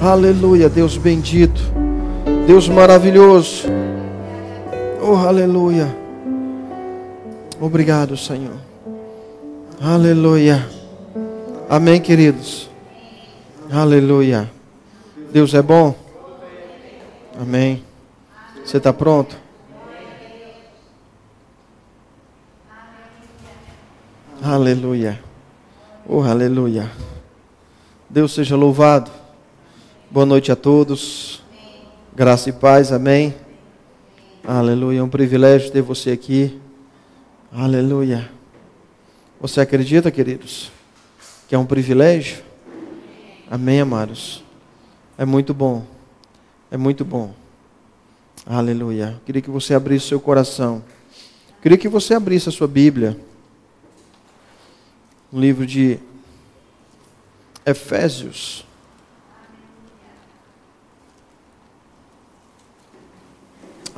Aleluia, Deus bendito, Deus maravilhoso. Oh, aleluia. Obrigado, Senhor. Aleluia. Amém, queridos. Aleluia. Deus é bom. Amém. Você está pronto? Aleluia. Oh, aleluia. Deus seja louvado. Boa noite a todos. Graça e paz, amém. Aleluia. É um privilégio ter você aqui. Aleluia. Você acredita, queridos, que é um privilégio? Amém, amados. É muito bom. É muito bom. Aleluia. Queria que você abrisse seu coração. Queria que você abrisse a sua Bíblia. No livro de Efésios.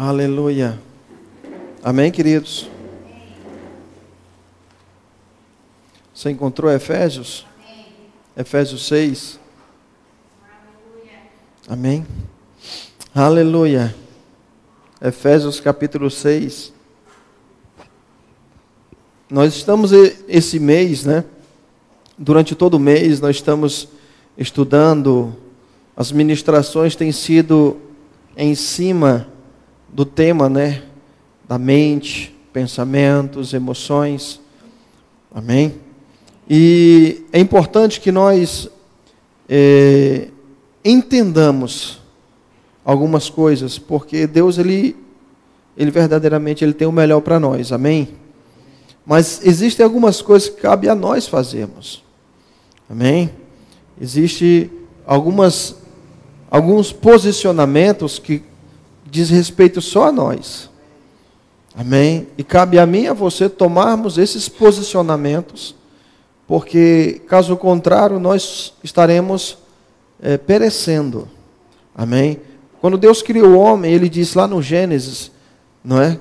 Aleluia. Amém, queridos? Você encontrou Efésios? Amém. Efésios 6. Amém. Aleluia. Efésios capítulo 6. Nós estamos esse mês, né? Durante todo o mês nós estamos estudando. As ministrações têm sido em cima do tema, né? Da mente, pensamentos, emoções. Amém? E é importante que nós entendamos algumas coisas, porque Deus, Ele verdadeiramente Ele tem o melhor para nós. Amém? Mas existem algumas coisas que cabe a nós fazermos. Amém? Existem alguns posicionamentos que diz respeito só a nós. Amém? E cabe a mim e a você tomarmos esses posicionamentos, porque caso contrário nós estaremos perecendo. Amém? Quando Deus criou o homem, Ele disse lá no Gênesis, não é?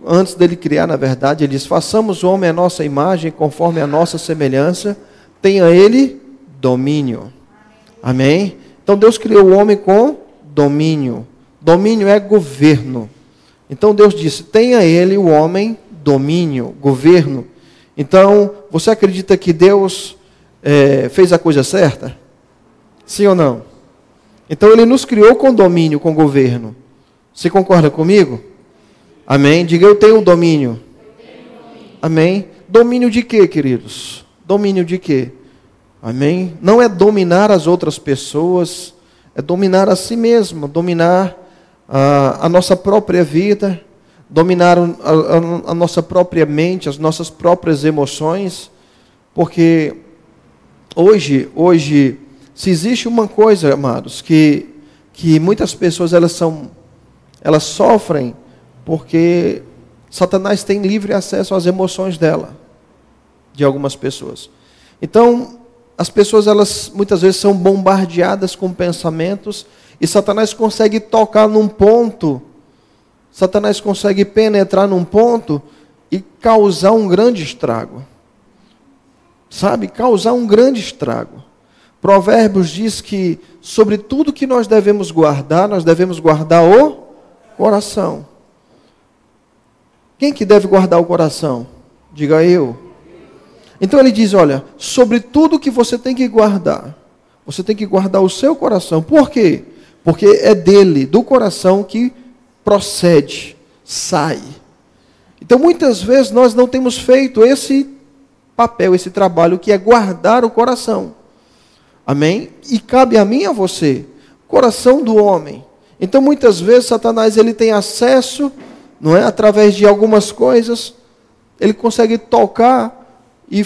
Antes dele criar, na verdade, Ele diz: façamos o homem à nossa imagem, conforme a nossa semelhança, tenha ele domínio. Amém? Então Deus criou o homem com domínio. Domínio é governo. Então Deus disse: tenha ele, o homem, domínio, governo. Então, você acredita que Deus fez a coisa certa? Sim ou não? Então Ele nos criou com domínio, com governo. Você concorda comigo? Amém? Diga: eu tenho domínio. Amém? Domínio de quê, queridos? Domínio de quê? Amém? Não é dominar as outras pessoas, é dominar a si mesmo, dominar a nossa própria vida, dominar a nossa própria mente, as nossas próprias emoções, porque hoje, se existe uma coisa, amados, que muitas pessoas elas sofrem porque Satanás tem livre acesso às emoções de algumas pessoas. Então, as pessoas, elas muitas vezes são bombardeadas com pensamentos, e Satanás consegue tocar num ponto, Satanás consegue penetrar num ponto e causar um grande estrago. Sabe? Causar um grande estrago. Provérbios diz que sobre tudo que nós devemos guardar o coração. Quem que deve guardar o coração? Diga: eu. Então ele diz: olha, sobre tudo que você tem que guardar o seu coração. Por quê? Porque é dele, do coração, que procede, sai. Então muitas vezes nós não temos feito esse papel, esse trabalho, que é guardar o coração. Amém? E cabe a mim e a você, coração do homem. Então muitas vezes Satanás, ele tem acesso, não é? Através de algumas coisas, ele consegue tocar e,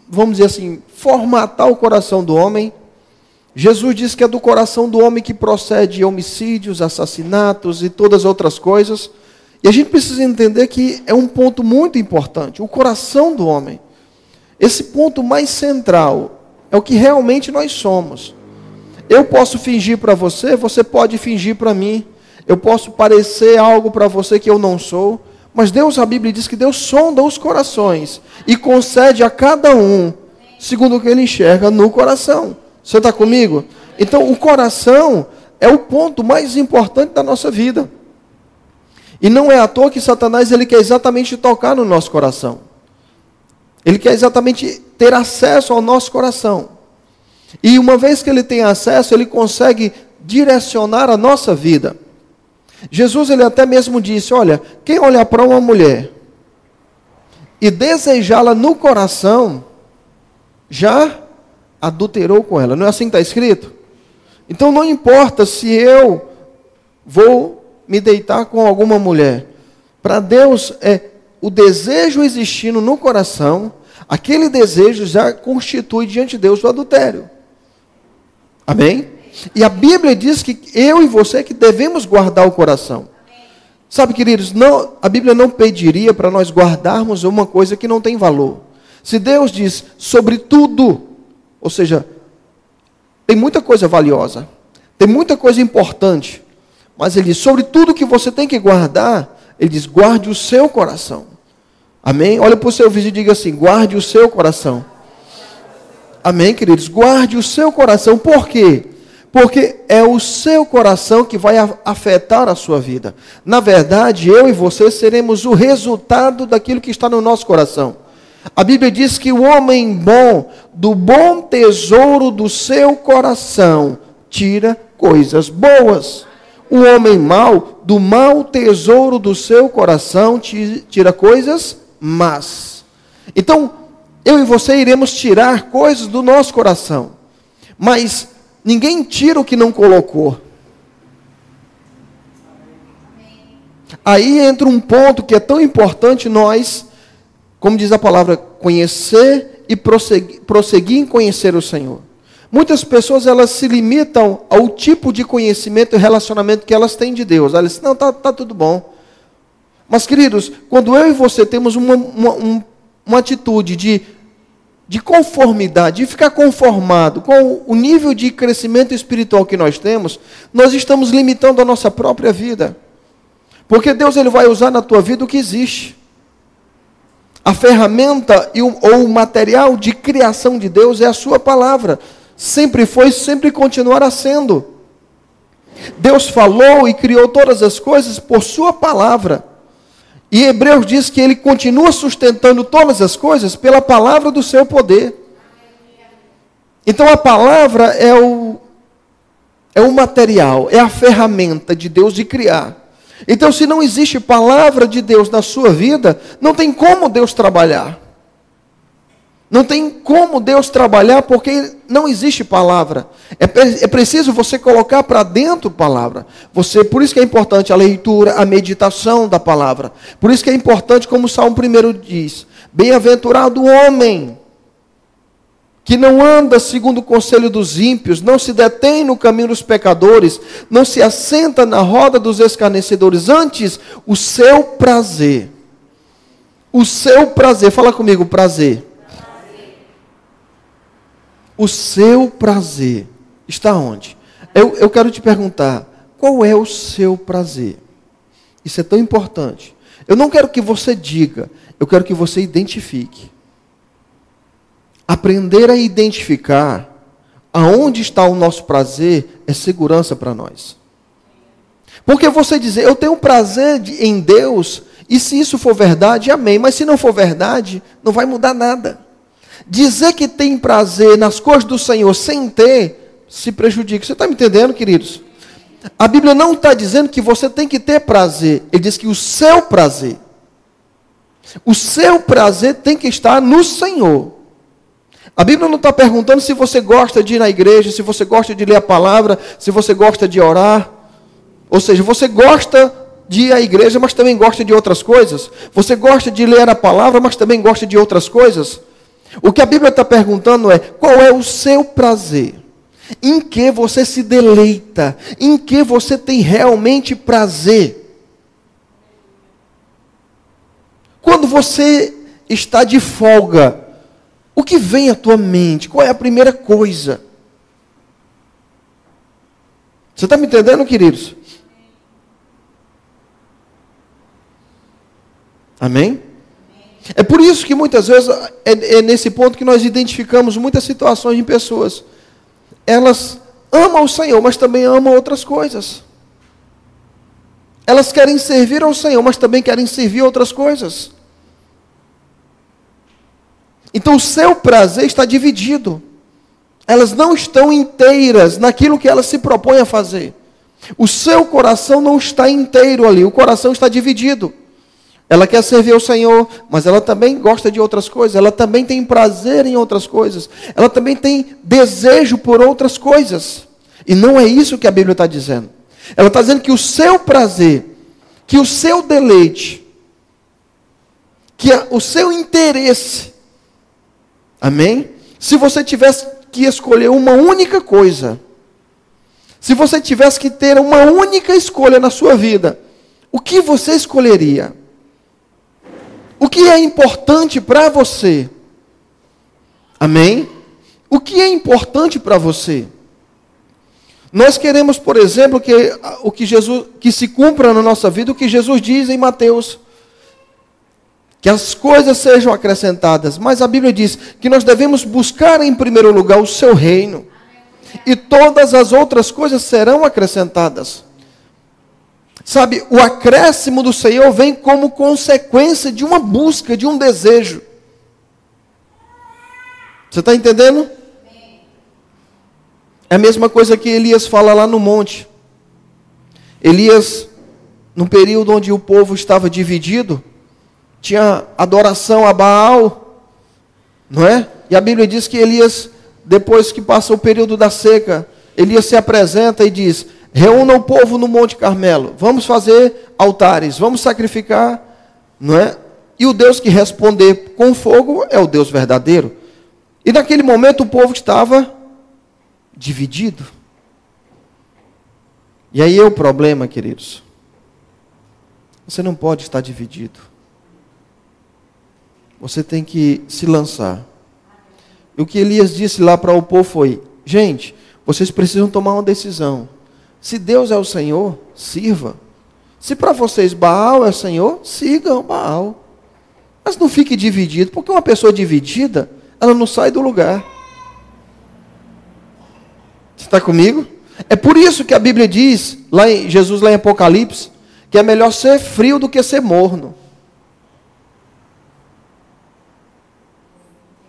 vamos dizer assim, formatar o coração do homem. Jesus diz que é do coração do homem que procede homicídios, assassinatos e todas as outras coisas. E a gente precisa entender que é um ponto muito importante, o coração do homem. Esse ponto mais central é o que realmente nós somos. Eu posso fingir para você, você pode fingir para mim. Eu posso parecer algo para você que eu não sou. Mas Deus, a Bíblia diz que Deus sonda os corações e concede a cada um segundo o que Ele enxerga no coração. Você está comigo? Então, o coração é o ponto mais importante da nossa vida. E não é à toa que Satanás ele quer exatamente tocar no nosso coração. Ele quer exatamente ter acesso ao nosso coração. E uma vez que ele tem acesso, ele consegue direcionar a nossa vida. Jesus ele até mesmo disse, olha, quem olhar para uma mulher e desejá-la no coração, já adulterou com ela. Não é assim que está escrito? Então não importa se eu vou me deitar com alguma mulher. Para Deus, o desejo existindo no coração, aquele desejo já constitui diante de Deus o adultério. Amém? E a Bíblia diz que eu e você que devemos guardar o coração. Sabe, queridos, a Bíblia não pediria para nós guardarmos uma coisa que não tem valor. Se Deus diz sobre tudo, ou seja, tem muita coisa valiosa, tem muita coisa importante, mas ele diz, sobre tudo que você tem que guardar, ele diz, guarde o seu coração. Amém? Olha para o seu vizinho e diga assim, guarde o seu coração. Amém, queridos? Guarde o seu coração. Por quê? Porque é o seu coração que vai afetar a sua vida. Na verdade, eu e você seremos o resultado daquilo que está no nosso coração. A Bíblia diz que o homem bom, do bom tesouro do seu coração, tira coisas boas. O homem mau, do mau tesouro do seu coração, tira coisas más. Então, eu e você iremos tirar coisas do nosso coração. Mas ninguém tira o que não colocou. Aí entra um ponto que é tão importante nós, como diz a palavra, conhecer e prosseguir em conhecer o Senhor. Muitas pessoas, elas se limitam ao tipo de conhecimento e relacionamento que elas têm de Deus. Elas dizem, não, tá tudo bom. Mas, queridos, quando eu e você temos uma atitude de conformidade, de ficar conformado com o nível de crescimento espiritual que nós temos, nós estamos limitando a nossa própria vida. Porque Deus ele vai usar na tua vida o que existe. A ferramenta ou o material de criação de Deus é a sua palavra. Sempre foi, sempre continuará sendo. Deus falou e criou todas as coisas por sua palavra. E Hebreus diz que ele continua sustentando todas as coisas pela palavra do seu poder. Então a palavra é o material, é a ferramenta de Deus de criar. Então se não existe palavra de Deus na sua vida, não tem como Deus trabalhar. Não tem como Deus trabalhar porque não existe palavra. É preciso você colocar para dentro palavra. Por isso que é importante a leitura, a meditação da palavra. Por isso que é importante, como o Salmo 1 diz, bem-aventurado o homem que não anda segundo o conselho dos ímpios, não se detém no caminho dos pecadores, não se assenta na roda dos escarnecedores, antes o seu prazer. Fala comigo, prazer. O seu prazer está onde? Eu quero te perguntar, qual é o seu prazer? Isso é tão importante. Eu não quero que você diga, eu quero que você identifique. Aprender a identificar aonde está o nosso prazer é segurança para nós. Porque você dizer, eu tenho prazer em Deus, e se isso for verdade, amém. Mas se não for verdade, não vai mudar nada. Dizer que tem prazer nas coisas do Senhor sem ter, se prejudica. Você está me entendendo, queridos? A Bíblia não está dizendo que você tem que ter prazer. Ele diz que o seu prazer tem que estar no Senhor. A Bíblia não está perguntando se você gosta de ir na igreja, se você gosta de ler a palavra, se você gosta de orar. Ou seja, você gosta de ir à igreja, mas também gosta de outras coisas. Você gosta de ler a palavra, mas também gosta de outras coisas. O que a Bíblia está perguntando é, qual é o seu prazer? Em que você se deleita? Em que você tem realmente prazer? Quando você está de folga, o que vem à tua mente? Qual é a primeira coisa? Você está me entendendo, queridos? Amém? É por isso que muitas vezes é nesse ponto que nós identificamos muitas situações de pessoas. Elas amam o Senhor, mas também amam outras coisas. Elas querem servir ao Senhor, mas também querem servir a outras coisas. Então o seu prazer está dividido. Elas não estão inteiras naquilo que elas se propõem a fazer. O seu coração não está inteiro ali, o coração está dividido. Ela quer servir ao Senhor, mas ela também gosta de outras coisas, ela também tem prazer em outras coisas, ela também tem desejo por outras coisas. E não é isso que a Bíblia está dizendo. Ela está dizendo que o seu prazer, que o seu deleite, que o seu interesse, amém? Se você tivesse que escolher uma única coisa, se você tivesse que ter uma única escolha na sua vida, o que você escolheria? O que é importante para você? Amém? O que é importante para você? Nós queremos, por exemplo, que se cumpra na nossa vida o que Jesus diz em Mateus. Que as coisas sejam acrescentadas. Mas a Bíblia diz que nós devemos buscar em primeiro lugar o seu reino. E todas as outras coisas serão acrescentadas. Sabe, o acréscimo do Senhor vem como consequência de uma busca, de um desejo. Você está entendendo? É a mesma coisa que Elias fala lá no monte. Elias, no período onde o povo estava dividido, tinha adoração a Baal, não é? E a Bíblia diz que Elias, depois que passa o período da seca, Elias se apresenta e diz: reúna o povo no Monte Carmelo, vamos fazer altares, vamos sacrificar, não é? E o Deus que responder com fogo é o Deus verdadeiro. E naquele momento o povo estava dividido. E aí é o problema, queridos. Você não pode estar dividido. Você tem que se lançar. E o que Elias disse lá para o povo foi: gente, vocês precisam tomar uma decisão. Se Deus é o Senhor, sirva. Se para vocês Baal é o Senhor, sigam Baal. Mas não fique dividido, porque uma pessoa dividida, ela não sai do lugar. Você está comigo? É por isso que a Bíblia diz, Jesus lá em Apocalipse, que é melhor ser frio do que ser morno.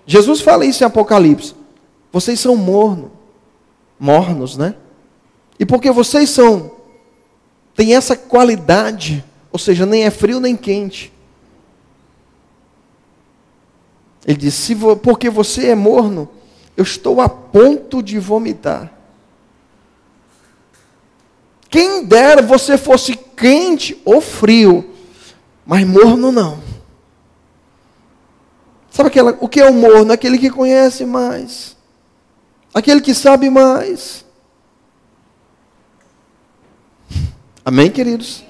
Jesus fala isso em Apocalipse. Vocês são mornos, né? E porque vocês têm essa qualidade, ou seja, nem é frio nem quente. Ele diz: porque você é morno, eu estou a ponto de vomitar. Quem dera você fosse quente ou frio, mas morno não. Sabe o que é o morno? Aquele que conhece mais, aquele que sabe mais. Amém, queridos?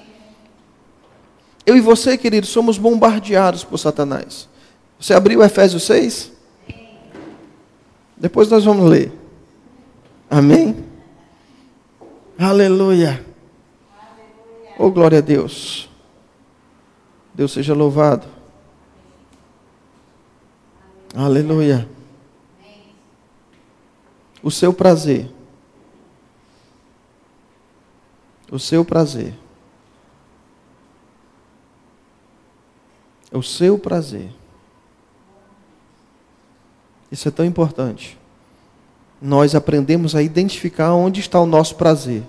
Eu e você, queridos, somos bombardeados por Satanás. Você abriu Efésios 6? Depois nós vamos ler. Amém? Aleluia. Oh, glória a Deus. Deus seja louvado. Aleluia. O seu prazer. O seu prazer. O seu prazer. Isso é tão importante. Nós aprendemos a identificar onde está o nosso prazer.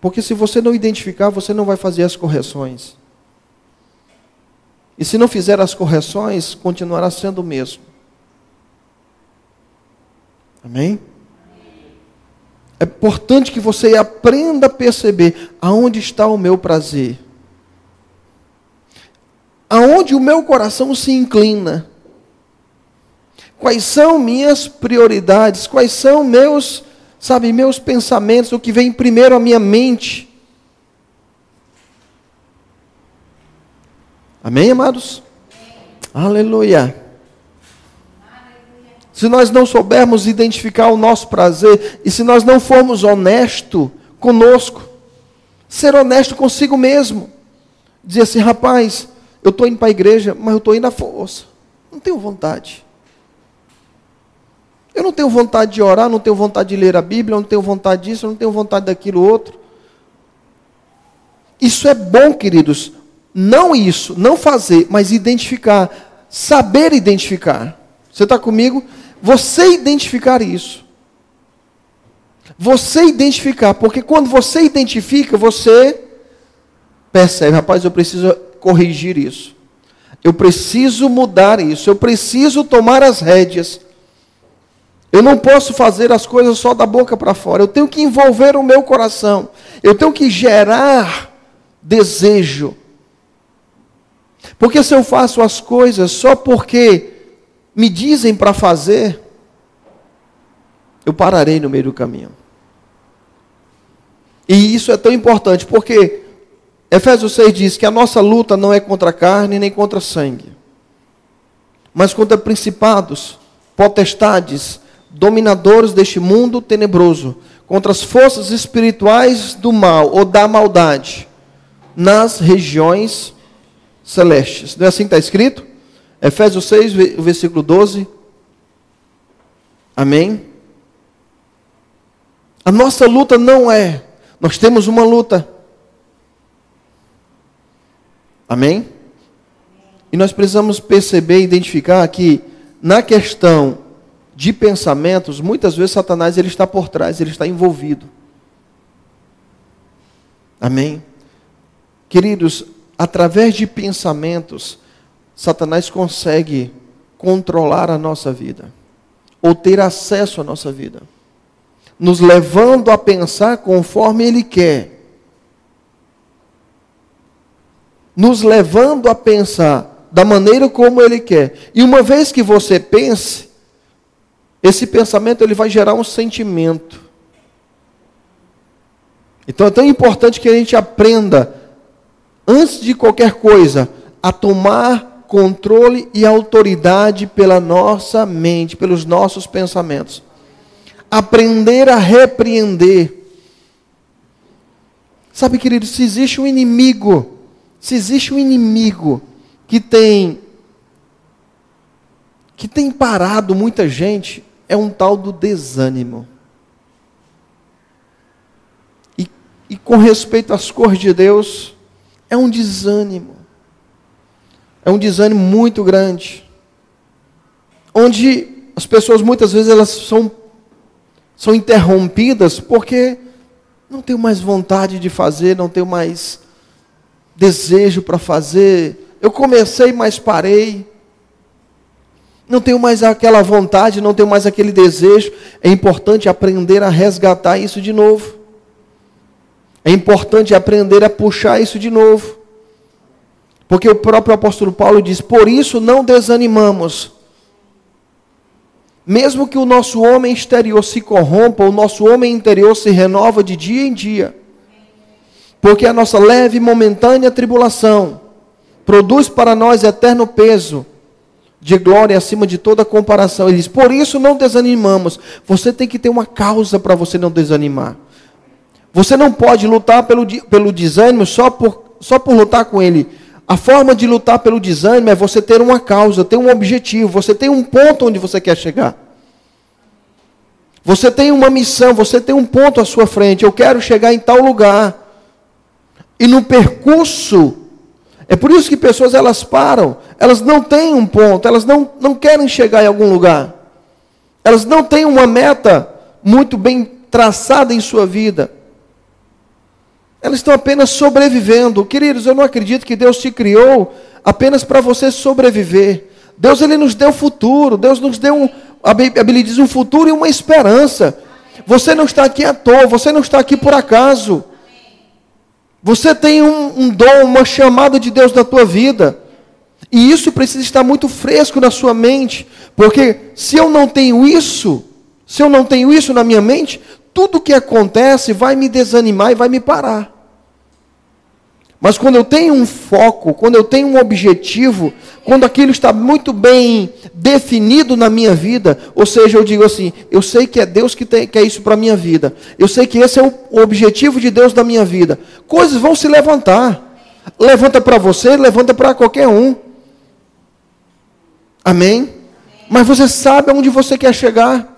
Porque se você não identificar, você não vai fazer as correções. E se não fizer as correções, continuará sendo o mesmo. Amém? É importante que você aprenda a perceber aonde está o meu prazer. Aonde o meu coração se inclina. Quais são minhas prioridades? Quais são meus pensamentos? O que vem primeiro à minha mente? Amém, amados? Amém. Aleluia. Se nós não soubermos identificar o nosso prazer, e se nós não formos honestos conosco, ser honesto consigo mesmo, dizer assim: rapaz, eu estou indo para a igreja, mas eu estou indo à força, não tenho vontade. Eu não tenho vontade de orar, não tenho vontade de ler a Bíblia, não tenho vontade disso, não tenho vontade daquilo outro. Isso é bom, queridos. Não isso, não fazer, mas identificar. Saber identificar. Você está comigo? Você identificar isso. Você identificar, porque quando você identifica, você percebe, rapaz, eu preciso corrigir isso. Eu preciso mudar isso. Eu preciso tomar as rédeas. Eu não posso fazer as coisas só da boca para fora. Eu tenho que envolver o meu coração. Eu tenho que gerar desejo. Porque se eu faço as coisas só porque me dizem para fazer, eu pararei no meio do caminho. E isso é tão importante, porque Efésios 6 diz que a nossa luta não é contra a carne nem contra sangue, mas contra principados, potestades, dominadores deste mundo tenebroso, contra as forças espirituais do mal ou da maldade nas regiões celestes. Não é assim que está escrito? Efésios 6, versículo 12. Amém? A nossa luta não é, nós temos uma luta. Amém? E nós precisamos perceber e identificar que na questão de pensamentos, muitas vezes Satanás ele está por trás, ele está envolvido. Amém? Queridos, através de pensamentos, Satanás consegue controlar a nossa vida, ou ter acesso à nossa vida, nos levando a pensar conforme ele quer, nos levando a pensar da maneira como ele quer. E uma vez que você pense, esse pensamento ele vai gerar um sentimento. Então é tão importante que a gente aprenda, antes de qualquer coisa, a tomar controle e autoridade pela nossa mente, pelos nossos pensamentos. Aprender a repreender. Sabe, querido, se existe um inimigo que tem parado muita gente, é um tal do desânimo. E com respeito às coisas de Deus, é um desânimo. É um desânimo muito grande. Onde as pessoas muitas vezes elas são interrompidas porque não tenho mais vontade de fazer, não tenho mais desejo para fazer. Eu comecei, mas parei. Não tenho mais aquela vontade, não tenho mais aquele desejo. É importante aprender a resgatar isso de novo. É importante aprender a puxar isso de novo. Porque o próprio apóstolo Paulo diz, por isso não desanimamos. Mesmo que o nosso homem exterior se corrompa, o nosso homem interior se renova de dia em dia. Porque a nossa leve e momentânea tribulação produz para nós eterno peso de glória acima de toda comparação. Ele diz, por isso não desanimamos. Você tem que ter uma causa para você não desanimar. Você não pode lutar pelo desânimo só por lutar com ele. A forma de lutar pelo desânimo é você ter uma causa, ter um objetivo, você tem um ponto onde você quer chegar. Você tem uma missão, você tem um ponto à sua frente. Eu quero chegar em tal lugar. E no percurso, é por isso que pessoas elas param, elas não têm um ponto, elas não querem chegar em algum lugar. Elas não têm uma meta muito bem traçada em sua vida. Elas estão apenas sobrevivendo. Queridos, eu não acredito que Deus te criou apenas para você sobreviver. Deus ele nos deu futuro. Deus nos deu, a Bíblia diz, um futuro e uma esperança. Você não está aqui à toa. Você não está aqui por acaso. Você tem um dom, uma chamada de Deus na tua vida. E isso precisa estar muito fresco na sua mente. Porque se eu não tenho isso na minha mente, tudo que acontece vai me desanimar e vai me parar. Mas quando eu tenho um foco, quando eu tenho um objetivo, quando aquilo está muito bem definido na minha vida, ou seja, eu digo assim, eu sei que é Deus que quer isso para a minha vida, eu sei que esse é o objetivo de Deus da minha vida, coisas vão se levantar. Levanta para você, levanta para qualquer um. Amém? Mas você sabe aonde você quer chegar.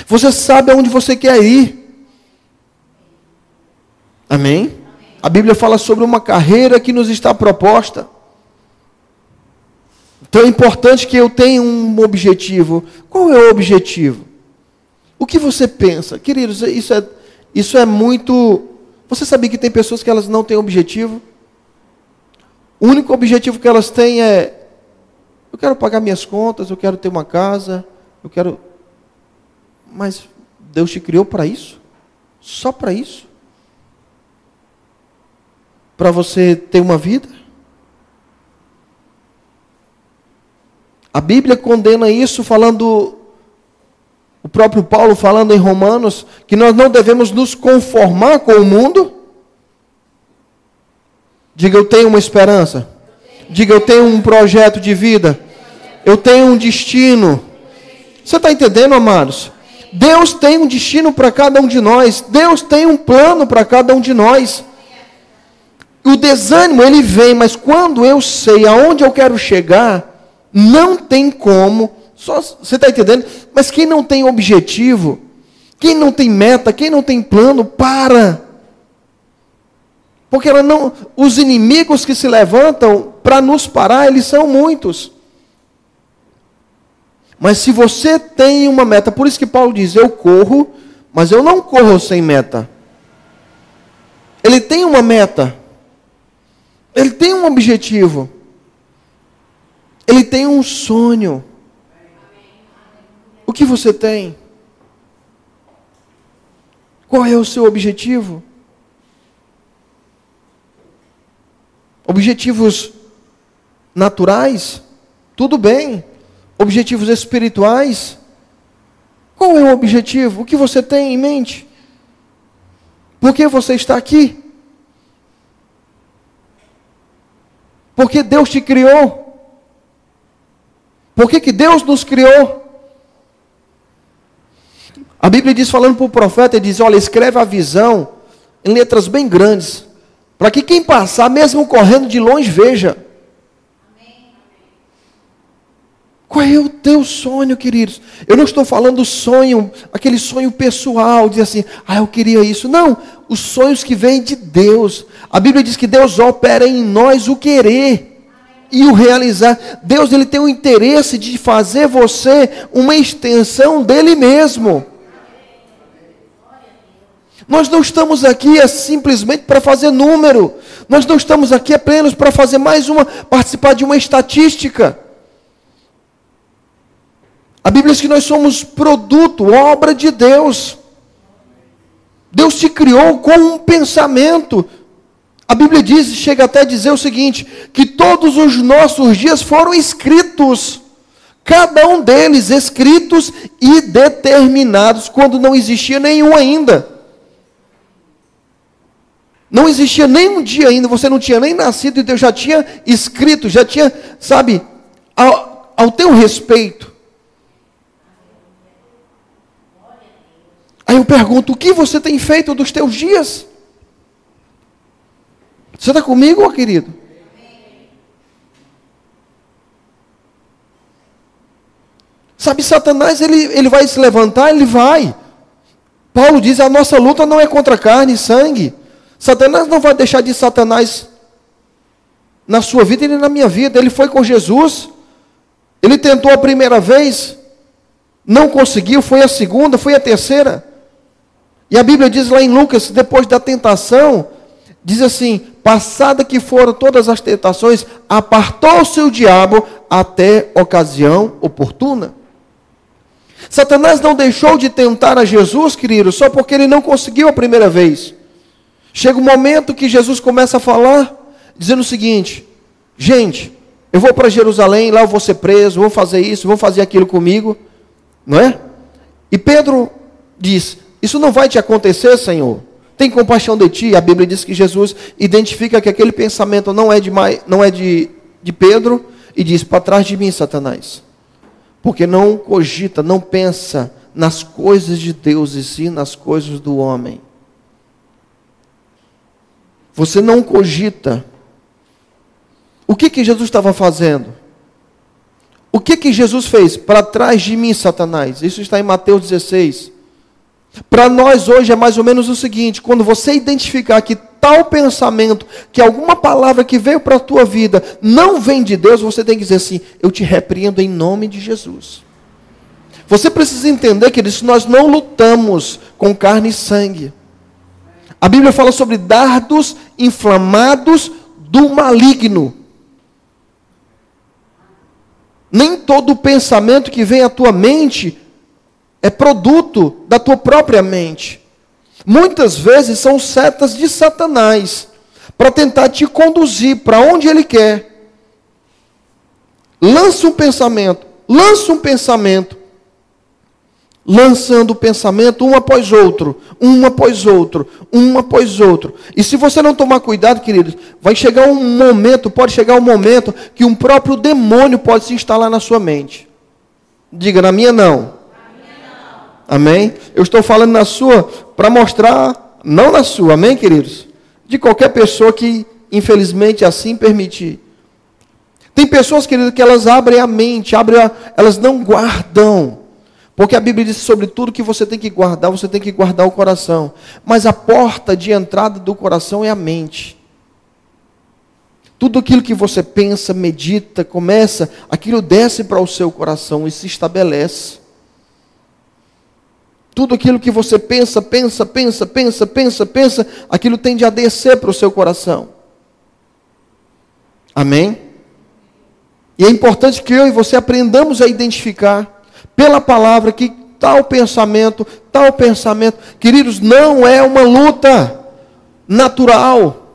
Você sabe aonde você quer ir. Amém? A Bíblia fala sobre uma carreira que nos está proposta. Então é importante que eu tenha um objetivo. Qual é o objetivo? O que você pensa? Queridos, isso é muito... Você sabia que tem pessoas que elas não têm objetivo? O único objetivo que elas têm é: eu quero pagar minhas contas, eu quero ter uma casa, eu quero... Mas Deus te criou para isso? Só para isso? Para você ter uma vida? A Bíblia condena isso, falando, o próprio Paulo falando em Romanos, que nós não devemos nos conformar com o mundo. Diga, eu tenho uma esperança. Diga, eu tenho um projeto de vida. Eu tenho um destino. Você está entendendo, amados? Deus tem um destino para cada um de nós. Deus tem um plano para cada um de nós. O desânimo, ele vem, mas quando eu sei aonde eu quero chegar, não tem como. Você está entendendo? Mas quem não tem objetivo, quem não tem meta, quem não tem plano, para. Porque os inimigos que se levantam para nos parar, eles são muitos. Mas se você tem uma meta, por isso que Paulo diz, eu corro, mas eu não corro sem meta. Ele tem uma meta. Ele tem um objetivo. Ele tem um sonho. O que você tem? Qual é o seu objetivo? Objetivos naturais? Tudo bem. Objetivos espirituais? Qual é o objetivo? O que você tem em mente? Por que você está aqui? Por que Deus te criou? Por que Deus nos criou? A Bíblia diz, falando para o profeta, ele diz, olha, escreve a visão em letras bem grandes, para que quem passar, mesmo correndo de longe, veja. Qual é o teu sonho, queridos? Eu não estou falando sonho, aquele sonho pessoal, dizer assim, eu queria isso. Não, os sonhos que vêm de Deus. A Bíblia diz que Deus opera em nós o querer e o realizar. Deus, ele tem o interesse de fazer você uma extensão dele mesmo. Nós não estamos aqui simplesmente para fazer número. Nós não estamos aqui apenas para fazer participar de uma estatística. A Bíblia diz que nós somos produto, obra de Deus. Deus te criou com um pensamento. A Bíblia diz, chega até a dizer o seguinte, que todos os nossos dias foram escritos. Cada um deles escritos e determinados, quando não existia nenhum ainda. Não existia nenhum dia ainda, você não tinha nem nascido e Deus já tinha escrito, já tinha, sabe, ao teu respeito. Aí eu pergunto, o que você tem feito dos teus dias? Você está comigo, querido? Sabe, Satanás, ele vai se levantar, ele vai. Paulo diz, a nossa luta não é contra carne e sangue. Satanás não vai deixar de Satanás na sua vida e nem na minha vida. Ele foi com Jesus. Ele tentou a primeira vez, não conseguiu, foi a segunda, foi a terceira. E a Bíblia diz lá em Lucas, depois da tentação, diz assim, passada que foram todas as tentações, apartou-se o diabo até ocasião oportuna. Satanás não deixou de tentar a Jesus, querido, só porque ele não conseguiu a primeira vez. Chega um momento que Jesus começa a falar, dizendo o seguinte, gente, eu vou para Jerusalém, lá eu vou ser preso, vou fazer isso, vou fazer aquilo comigo, não é? E Pedro diz, isso não vai te acontecer, Senhor. Tem compaixão de ti. A Bíblia diz que Jesus identifica que aquele pensamento não é de Pedro e diz, para trás de mim, Satanás. Porque não cogita, não pensa nas coisas de Deus e sim nas coisas do homem. Você não cogita. O que Jesus estava fazendo? O que Jesus fez? Para trás de mim, Satanás. Isso está em Mateus 16. Para nós hoje é mais ou menos o seguinte: quando você identificar que tal pensamento, que alguma palavra que veio para a tua vida não vem de Deus, você tem que dizer assim: eu te repreendo em nome de Jesus. Você precisa entender, queridos, que nós não lutamos com carne e sangue. A Bíblia fala sobre dardos inflamados do maligno. Nem todo pensamento que vem à tua mente é produto da tua própria mente. Muitas vezes são setas de Satanás para tentar te conduzir para onde ele quer. Lança um pensamento, lançando o pensamento um após outro, um após outro, um após outro. E se você não tomar cuidado, queridos, vai chegar um momento, pode chegar um momento que um próprio demônio pode se instalar na sua mente. Diga, na minha não. Amém? Eu estou falando na sua para mostrar, não na sua, amém, queridos? De qualquer pessoa que, infelizmente, assim permitir. Tem pessoas, queridos, que elas abrem a mente, elas não guardam. Porque a Bíblia diz sobre tudo que você tem que guardar o coração. Mas a porta de entrada do coração é a mente. Tudo aquilo que você pensa, medita, começa, aquilo desce para o seu coração e se estabelece. Tudo aquilo que você pensa, aquilo tende a descer para o seu coração. Amém? E é importante que eu e você aprendamos a identificar pela palavra que tal pensamento, queridos, não é uma luta natural.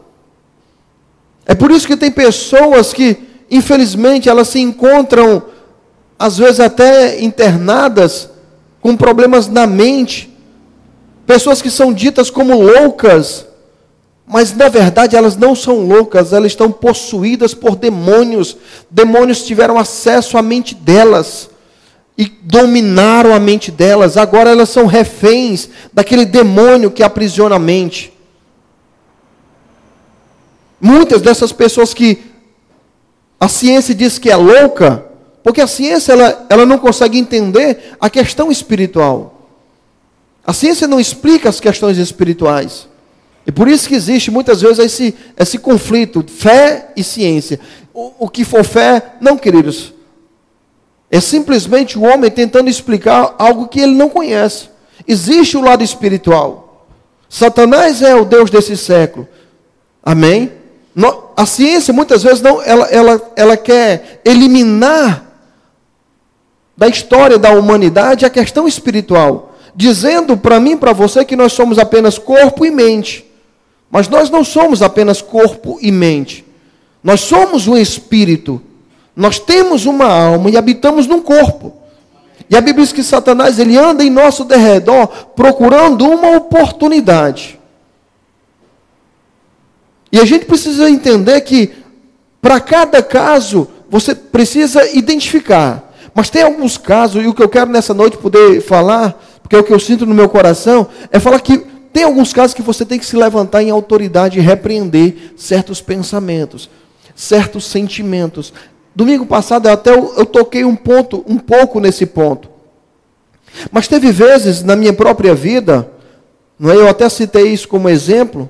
É por isso que tem pessoas que, infelizmente, elas se encontram, às vezes até internadas, com problemas na mente. Pessoas que são ditas como loucas, mas na verdade elas não são loucas, elas estão possuídas por demônios. Demônios tiveram acesso à mente delas e dominaram a mente delas. Agora elas são reféns daquele demônio que aprisiona a mente. Muitas dessas pessoas que a ciência diz que é louca, porque a ciência ela não consegue entender a questão espiritual. A ciência não explica as questões espirituais. E por isso que existe muitas vezes esse conflito, fé e ciência. O que for fé, não, queridos, é simplesmente o homem tentando explicar algo que ele não conhece. Existe o lado espiritual. Satanás é o Deus desse século. Amém? A ciência muitas vezes não, ela quer eliminar da história da humanidade a questão espiritual, dizendo para mim e para você que nós somos apenas corpo e mente. Mas nós não somos apenas corpo e mente. Nós somos um espírito. Nós temos uma alma e habitamos num corpo. E a Bíblia diz que Satanás, ele anda em nosso derredor procurando uma oportunidade. E a gente precisa entender que para cada caso você precisa identificar. Mas tem alguns casos, e o que eu quero nessa noite poder falar, porque é o que eu sinto no meu coração, é falar que tem alguns casos que você tem que se levantar em autoridade e repreender certos pensamentos, certos sentimentos. Domingo passado eu toquei um pouco nesse ponto. Mas teve vezes na minha própria vida, não é? Eu até citei isso como exemplo.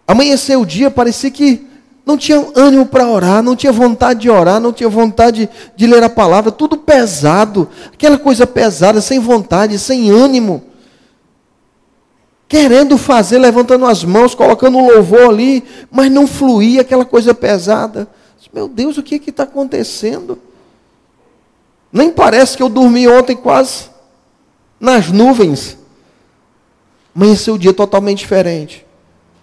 Amanheceu o dia, parecia que não tinha ânimo para orar, não tinha vontade de orar, não tinha vontade de ler a palavra, tudo pesado, aquela coisa pesada, sem vontade, sem ânimo. Querendo fazer, levantando as mãos, colocando um louvor ali, mas não fluía, aquela coisa pesada. Meu Deus, o que está acontecendo? Nem parece que eu dormi ontem quase nas nuvens. Amanheceu o dia totalmente diferente.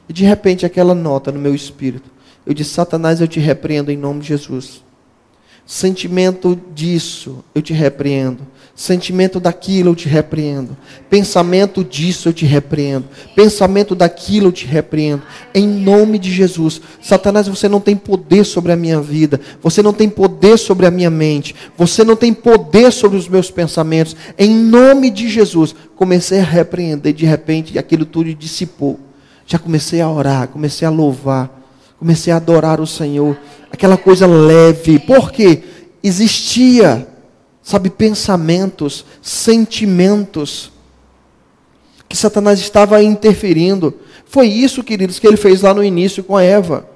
E de repente aquela nota no meu espírito. Eu disse: Satanás, eu te repreendo em nome de Jesus. Sentimento disso, eu te repreendo. Sentimento daquilo, eu te repreendo. Pensamento disso, eu te repreendo. Pensamento daquilo, eu te repreendo. Em nome de Jesus. Satanás, você não tem poder sobre a minha vida. Você não tem poder sobre a minha mente. Você não tem poder sobre os meus pensamentos. Em nome de Jesus. Comecei a repreender, de repente, aquilo tudo dissipou. Já comecei a orar, comecei a louvar. Comecei a adorar o Senhor. Aquela coisa leve. Por quê? existia, sabe, pensamentos, sentimentos, que Satanás estava interferindo. Foi isso, queridos, que ele fez lá no início com Eva.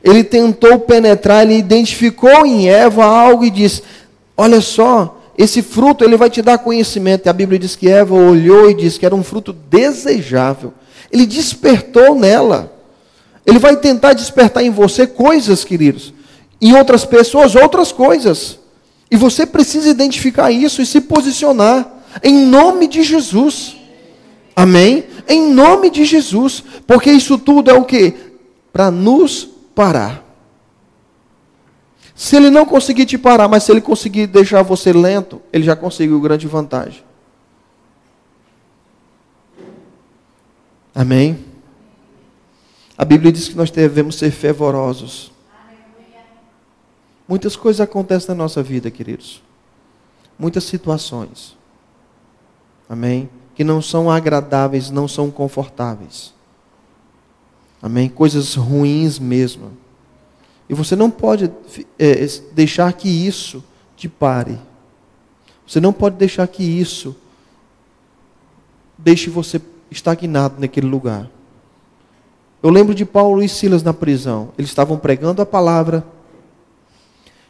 Ele tentou penetrar, ele identificou em Eva algo e disse: olha só, esse fruto ele vai te dar conhecimento. E a Bíblia diz que Eva olhou e disse que era um fruto desejável. Ele despertou nela. Ele vai tentar despertar em você coisas, queridos, em outras pessoas, outras coisas. E você precisa identificar isso e se posicionar em nome de Jesus. Amém? Em nome de Jesus. Porque isso tudo é o quê? Para nos parar. Se ele não conseguir te parar, mas se ele conseguir deixar você lento, ele já conseguiu grande vantagem. Amém? A Bíblia diz que nós devemos ser fervorosos. Muitas coisas acontecem na nossa vida, queridos. Muitas situações. Amém? Que não são agradáveis, não são confortáveis. Amém? Coisas ruins mesmo. E você não pode deixar que isso te pare. Você não pode deixar que isso deixe você estagnado naquele lugar. Eu lembro de Paulo e Silas na prisão. Eles estavam pregando a palavra.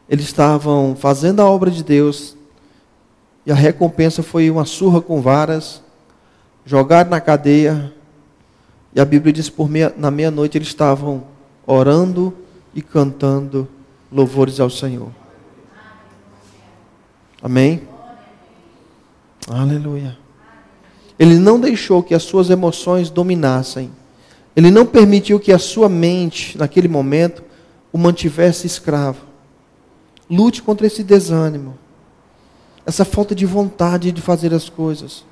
Eles estavam fazendo a obra de Deus. E a recompensa foi uma surra com varas, jogado na cadeia. E a Bíblia diz que na meia-noite eles estavam orando e cantando louvores ao Senhor. Amém? Aleluia. Ele não deixou que as suas emoções dominassem. Ele não permitiu que a sua mente, naquele momento, o mantivesse escravo. Lute contra esse desânimo. Essa falta de vontade de fazer as coisas.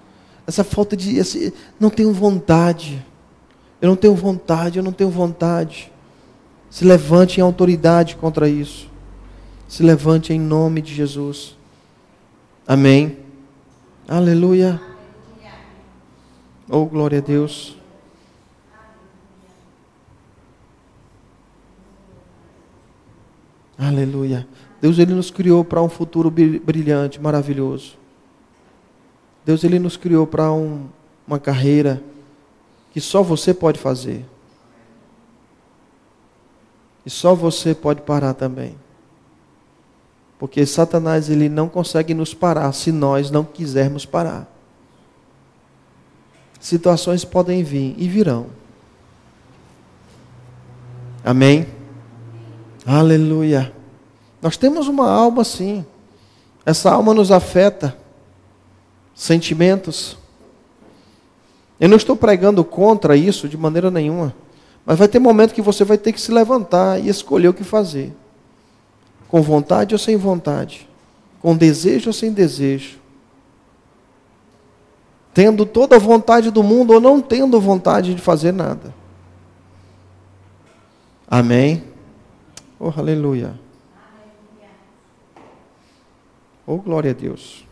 Essa falta de... não tenho vontade. Eu não tenho vontade, eu não tenho vontade. Se levante em autoridade contra isso. Se levante em nome de Jesus. Amém. Aleluia. Oh, glória a Deus. Aleluia. Deus, Ele nos criou para um futuro brilhante, maravilhoso. Deus, Ele nos criou para uma carreira que só você pode fazer. E só você pode parar também. Porque Satanás, ele não consegue nos parar se nós não quisermos parar. Situações podem vir e virão. Amém? Aleluia. Nós temos uma alma sim. Essa alma nos afeta. Sentimentos. Eu não estou pregando contra isso de maneira nenhuma. Mas vai ter momento que você vai ter que se levantar e escolher o que fazer. Com vontade ou sem vontade. Com desejo ou sem desejo. Tendo toda a vontade do mundo ou não tendo vontade de fazer nada. Amém? Oh, aleluia. Oh, glória a Deus.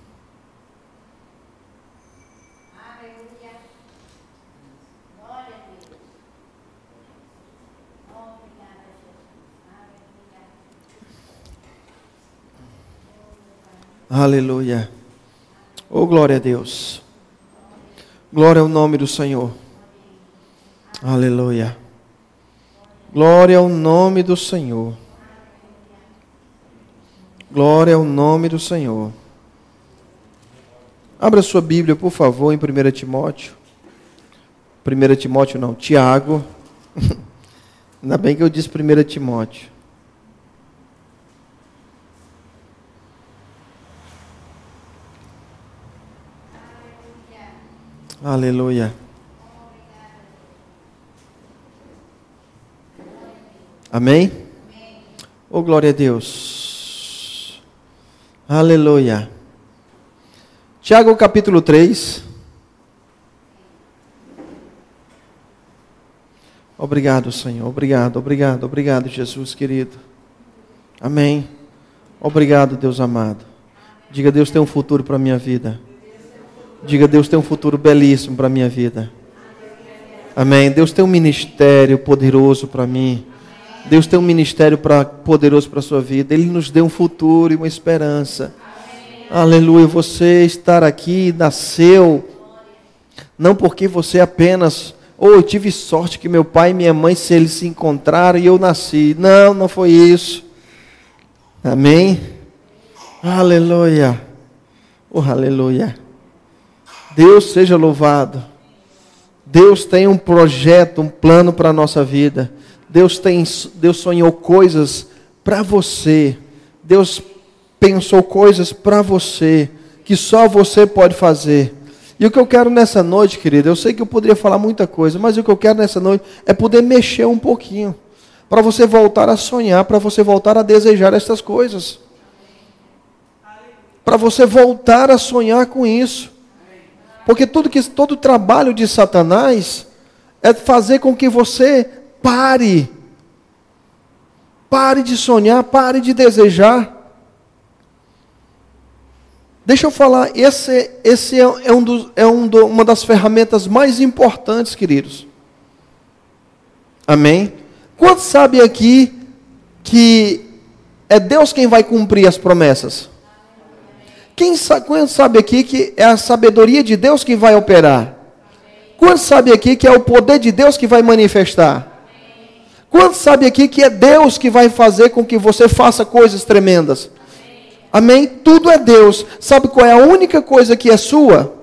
Aleluia. Oh, glória a Deus. Glória ao nome do Senhor. Aleluia. Glória ao nome do Senhor. Glória ao nome do Senhor. Abra sua Bíblia, por favor, em 1 Timóteo. 1 Timóteo não, Tiago. Ainda bem que eu disse 1 Timóteo. Aleluia. Amém? Oh, glória a Deus. Aleluia. Tiago capítulo 3. Obrigado, Senhor. Obrigado, Jesus querido. Amém. Obrigado, Deus amado. Diga, Deus tem um futuro para a minha vida. Diga, Deus tem um futuro belíssimo para a minha vida. Amém. Deus tem um ministério poderoso para mim. Deus tem um ministério poderoso para a sua vida. Ele nos deu um futuro e uma esperança. Aleluia. Você estar aqui nasceu não porque você apenas... eu tive sorte que meu pai e minha mãe eles se encontraram e eu nasci. Não, não foi isso. Amém? Aleluia. Aleluia. Deus seja louvado. Deus tem um projeto, um plano para a nossa vida. Deus sonhou coisas para você. Deus pensou coisas para você, que só você pode fazer. E o que eu quero nessa noite, querido, eu sei que eu poderia falar muita coisa, mas o que eu quero nessa noite é poder mexer um pouquinho, para você voltar a sonhar, para você voltar a desejar essas coisas. Para você voltar a sonhar com isso. Porque todo trabalho de Satanás é fazer com que você pare de sonhar, pare de desejar. Deixa eu falar, esse é uma das ferramentas mais importantes, queridos. Amém? Quantos sabem aqui que é Deus quem vai cumprir as promessas? Quantos sabe aqui que é a sabedoria de Deus que vai operar? Quantos sabe aqui que é o poder de Deus que vai manifestar? Quantos sabe aqui que é Deus que vai fazer com que você faça coisas tremendas? Amém? Tudo é Deus. Sabe qual é a única coisa que é sua?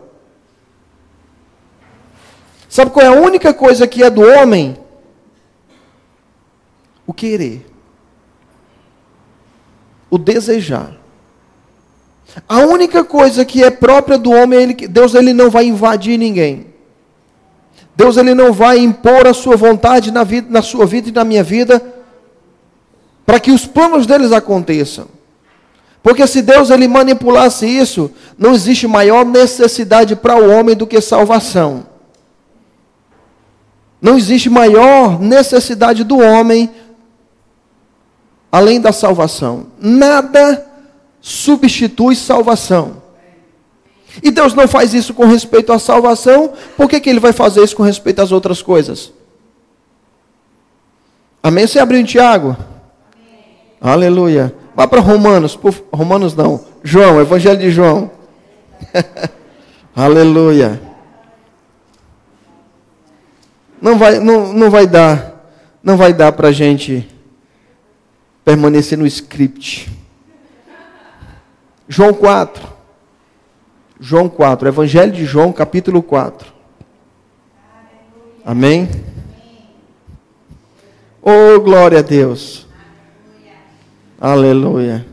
Sabe qual é a única coisa que é do homem? O querer. O desejar. A única coisa que é própria do homem, Deus ele não vai invadir ninguém. Deus ele não vai impor a sua vontade na sua vida e na minha vida, para que os planos deles aconteçam. Porque se Deus ele manipulasse isso, não existe maior necessidade para o homem do que salvação. Não existe maior necessidade do homem além da salvação. Nada substitui salvação. E Deus não faz isso com respeito à salvação, por que Ele vai fazer isso com respeito às outras coisas? Amém? Você abriu em Tiago? Amém. Aleluia. Vá para Romanos, Romanos não, João, Evangelho de João. Aleluia. Não vai dar para a gente permanecer no script. João 4, Evangelho de João, capítulo 4. Amém? Oh, glória a Deus. Aleluia.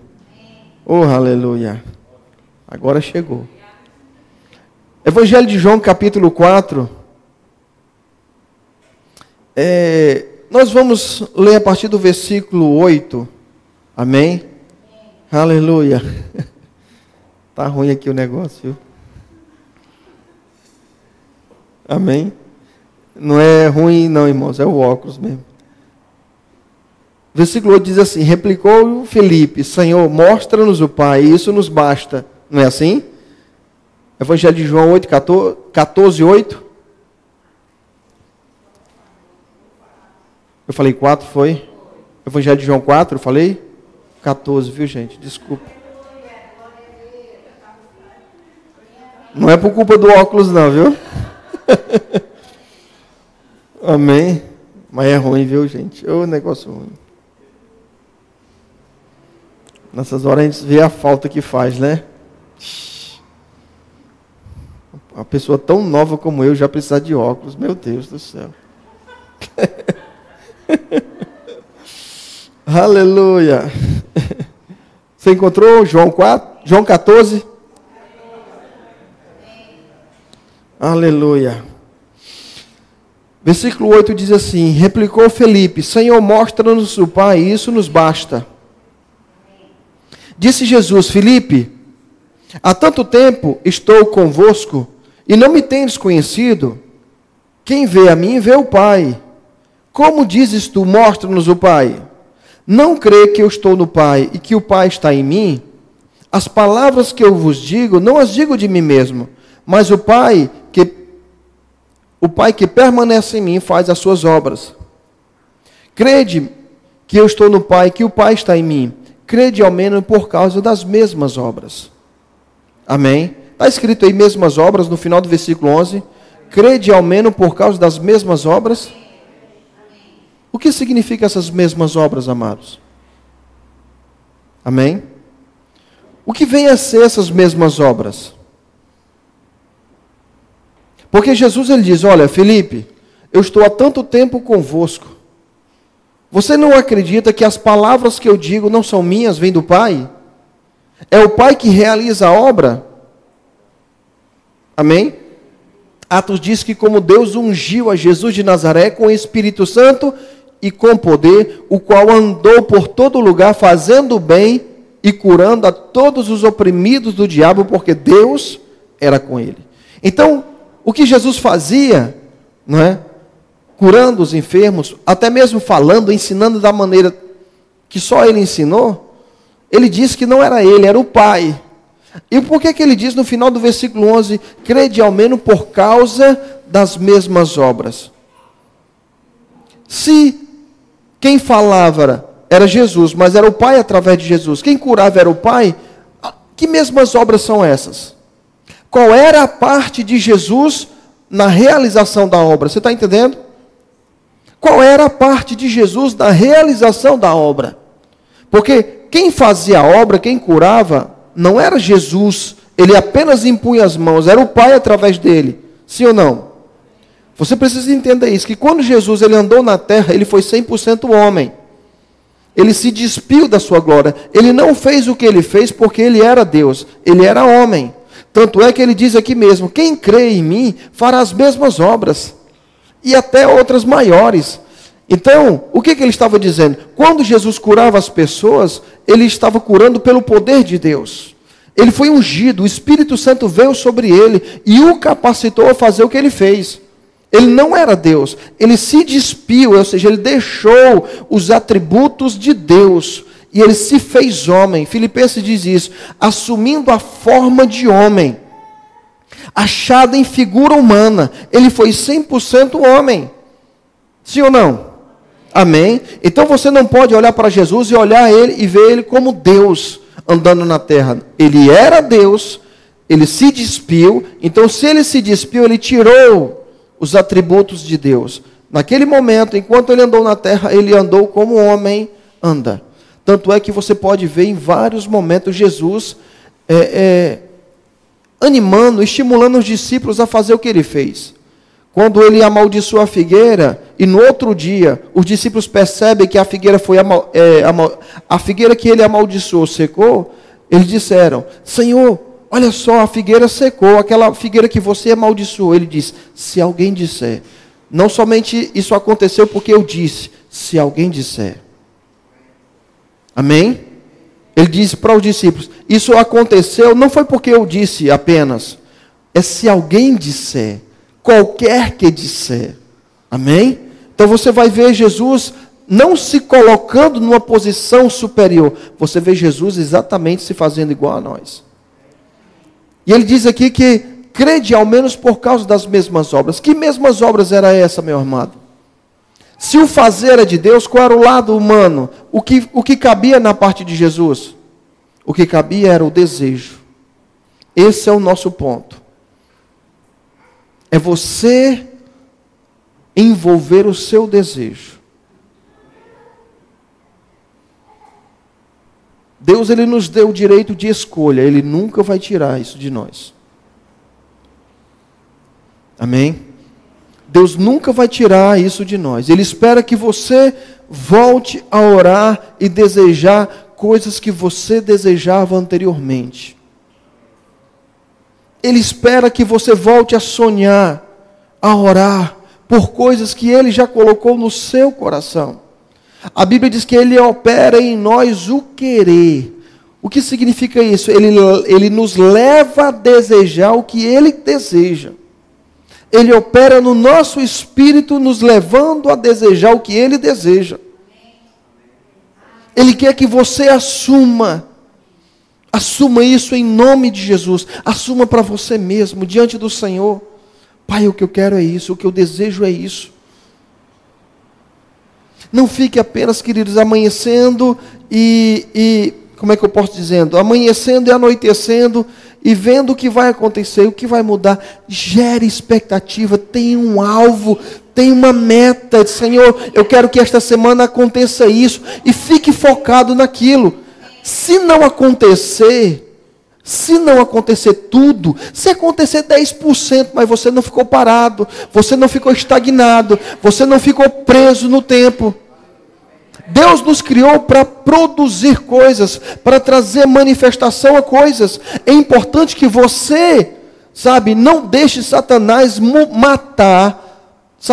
Oh, aleluia. Agora chegou. Evangelho de João, capítulo 4. Nós vamos ler a partir do versículo 8. Amém? Aleluia. Tá ruim aqui o negócio, viu? Amém? Não é ruim não, irmãos, é o óculos mesmo. Versículo 8 diz assim: replicou Felipe, Senhor, mostra-nos o Pai, e isso nos basta. Não é assim? Evangelho de João 8, 14, 8. Eu falei 4, foi? Evangelho de João 4, eu falei? 14, viu gente? Desculpa. Não é por culpa do óculos não, viu? Amém? Mas é ruim, viu gente? É um negócio ruim. Nessas horas a gente vê a falta que faz, né? Uma pessoa tão nova como eu já precisa de óculos. Meu Deus do céu. Aleluia. Você encontrou João 4? João 14? Aleluia. Versículo 8 diz assim: replicou Felipe, Senhor, mostra-nos o Pai, e isso nos basta. Disse Jesus, Felipe, há tanto tempo estou convosco, e não me tendes conhecido? Quem vê a mim, vê o Pai. Como dizes tu, mostra-nos o Pai? Não crê que eu estou no Pai, e que o Pai está em mim? As palavras que eu vos digo, não as digo de mim mesmo, mas o Pai que permanece em mim faz as suas obras. Crede que eu estou no Pai, que o Pai está em mim. Crede ao menos por causa das mesmas obras. Amém? Está escrito aí, mesmas obras, no final do versículo 11. Crede ao menos por causa das mesmas obras. O que significa essas mesmas obras, amados? Amém? O que vem a ser essas mesmas obras? Porque Jesus ele diz, olha, Felipe, eu estou há tanto tempo convosco. Você não acredita que as palavras que eu digo não são minhas, vêm do Pai? É o Pai que realiza a obra? Amém? Atos diz que como Deus ungiu a Jesus de Nazaré com o Espírito Santo e com poder, o qual andou por todo lugar fazendo bem e curando a todos os oprimidos do diabo, porque Deus era com ele. Então, o que Jesus fazia, não é? Curando os enfermos, até mesmo falando, ensinando da maneira que só ele ensinou, ele disse que não era ele, era o Pai. E por que ele diz no final do versículo 11, crede ao menos por causa das mesmas obras? Se quem falava era Jesus, mas era o Pai através de Jesus, quem curava era o Pai, que mesmas obras são essas? Qual era a parte de Jesus na realização da obra? Você está entendendo? Qual era a parte de Jesus na realização da obra? Porque quem fazia a obra, quem curava, não era Jesus, ele apenas impunha as mãos, era o Pai através dele, sim ou não? Você precisa entender isso, que quando Jesus ele andou na terra, ele foi 100% homem, ele se despiu da sua glória, ele não fez o que ele fez porque ele era Deus, ele era homem, tanto é que ele diz aqui mesmo, quem crê em mim fará as mesmas obras, e até outras maiores. Então, o que ele estava dizendo? Quando Jesus curava as pessoas, ele estava curando pelo poder de Deus. Ele foi ungido, o Espírito Santo veio sobre ele e o capacitou a fazer o que ele fez. Ele não era Deus, ele se despiu, ou seja, ele deixou os atributos de Deus e ele se fez homem. Filipenses diz isso, assumindo a forma de homem, achado em figura humana, ele foi 100% homem. Sim ou não? Amém? Então você não pode olhar para Jesus e olhar ele e ver ele como Deus andando na terra. Ele era Deus, ele se despiu, então se ele se despiu, ele tirou os atributos de Deus. Naquele momento, enquanto ele andou na terra, ele andou como homem anda. Tanto é que você pode ver em vários momentos Jesus animando, estimulando os discípulos a fazer o que ele fez. Quando ele amaldiçoou a figueira, e no outro dia, os discípulos percebem que a figueira foi a figueira que ele amaldiçoou secou, eles disseram, Senhor, olha só, a figueira secou, aquela figueira que você amaldiçoou. Ele disse, se alguém disser, não somente isso aconteceu porque eu disse, se alguém disser. Amém? Ele disse para os discípulos, isso aconteceu não foi porque eu disse apenas, é se alguém disser, qualquer que disser. Amém? Então você vai ver Jesus não se colocando numa posição superior, você vê Jesus exatamente se fazendo igual a nós. E ele diz aqui que crede ao menos por causa das mesmas obras. Que mesmas obras era essa, meu amado? Se o fazer era de Deus, qual era o lado humano? O que cabia na parte de Jesus? O que cabia era o desejo. Esse é o nosso ponto. É você envolver o seu desejo. Deus ele nos deu o direito de escolha, ele nunca vai tirar isso de nós. Amém? Deus nunca vai tirar isso de nós. Ele espera que você volte a orar e desejar coisas que você desejava anteriormente. Ele espera que você volte a sonhar, a orar por coisas que Ele já colocou no seu coração. A Bíblia diz que Ele opera em nós o querer. O que significa isso? Ele nos leva a desejar o que Ele deseja. Ele opera no nosso espírito, nos levando a desejar o que Ele deseja. Ele quer que você assuma isso em nome de Jesus. Assuma para você mesmo, diante do Senhor. Pai, o que eu quero é isso, o que eu desejo é isso. Não fique apenas, queridos, amanhecendo como é que eu posso dizendo? Amanhecendo e anoitecendo e vendo o que vai acontecer, o que vai mudar. Gere expectativa, tenha um alvo, tenha uma meta. Senhor, eu quero que esta semana aconteça isso. E fique focado naquilo. Se não acontecer tudo, se acontecer 10%, mas você não ficou parado, você não ficou estagnado, você não ficou preso no tempo. Deus nos criou para produzir coisas, para trazer manifestação a coisas. É importante que você, não deixe Satanás matar,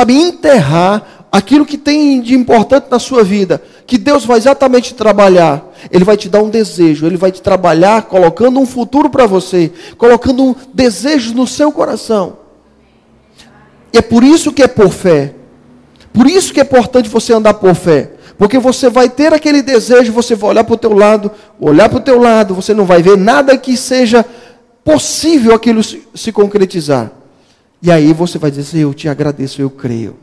enterrar aquilo que tem de importante na sua vida. Que Deus vai exatamente trabalhar. Ele vai te dar um desejo, Ele vai te trabalhar colocando um futuro para você, colocando desejos no seu coração. E é por isso que é por fé. Por isso que é importante você andar por fé. Porque você vai ter aquele desejo, você vai olhar para o teu lado, você não vai ver nada que seja possível aquilo se concretizar. E aí você vai dizer, eu te agradeço, eu creio.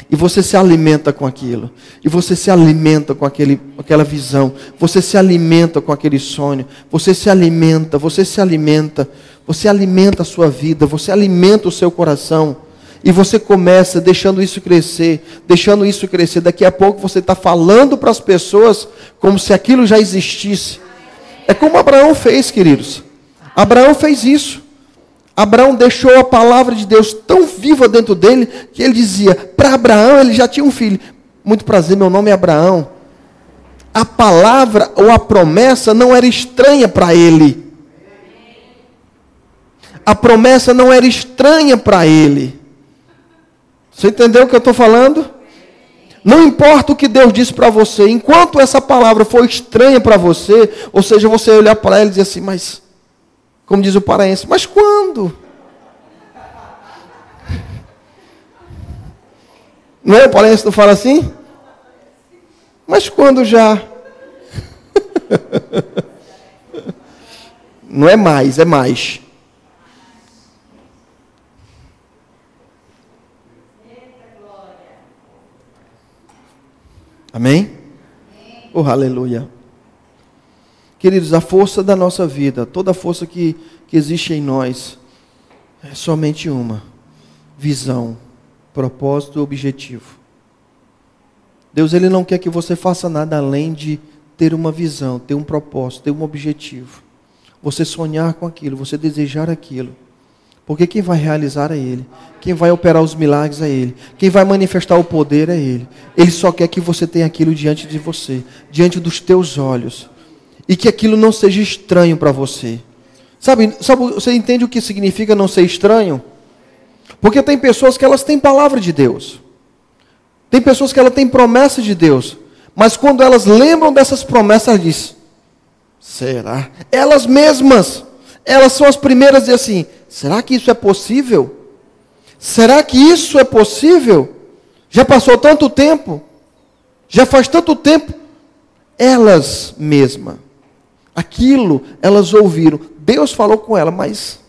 E você se alimenta com aquilo. E você se alimenta com aquela visão. Você se alimenta com aquele sonho. Você se alimenta. Você alimenta a sua vida. Você alimenta o seu coração. E você começa deixando isso crescer. Daqui a pouco você está falando para as pessoas como se aquilo já existisse. É como Abraão fez, queridos. Abraão fez isso. Abraão deixou a palavra de Deus tão viva dentro dele, que ele dizia, para Abraão ele já tinha um filho. Muito prazer, meu nome é Abraão. A palavra ou a promessa não era estranha para ele. A promessa não era estranha para ele. Você entendeu o que eu estou falando? Não importa o que Deus disse para você, enquanto essa palavra for estranha para você, ou seja, você olhar para ela e dizer assim, mas... Como diz o paraense, mas quando? Não é? O paraense não fala assim? Mas quando já? Não é mais, é mais. Amém? Oh, aleluia. Queridos, a força da nossa vida, toda a força que existe em nós, é somente uma: visão, propósito e objetivo. Deus, Ele não quer que você faça nada além de ter uma visão, ter um propósito, ter um objetivo. Você sonhar com aquilo, você desejar aquilo. Porque quem vai realizar é Ele. Quem vai operar os milagres é Ele. Quem vai manifestar o poder é Ele. Ele só quer que você tenha aquilo diante de você, diante dos teus olhos. E que aquilo não seja estranho para você. Sabe, você entende o que significa não ser estranho? Porque tem pessoas que elas têm palavra de Deus. Tem pessoas que elas têm promessa de Deus. Mas quando elas lembram dessas promessas, elas dizem, será? Elas mesmas, elas são as primeiras a dizer assim, será que isso é possível? Será que isso é possível? Já passou tanto tempo? Já faz tanto tempo? Elas mesmas. Aquilo elas ouviram. Deus falou com ela, mas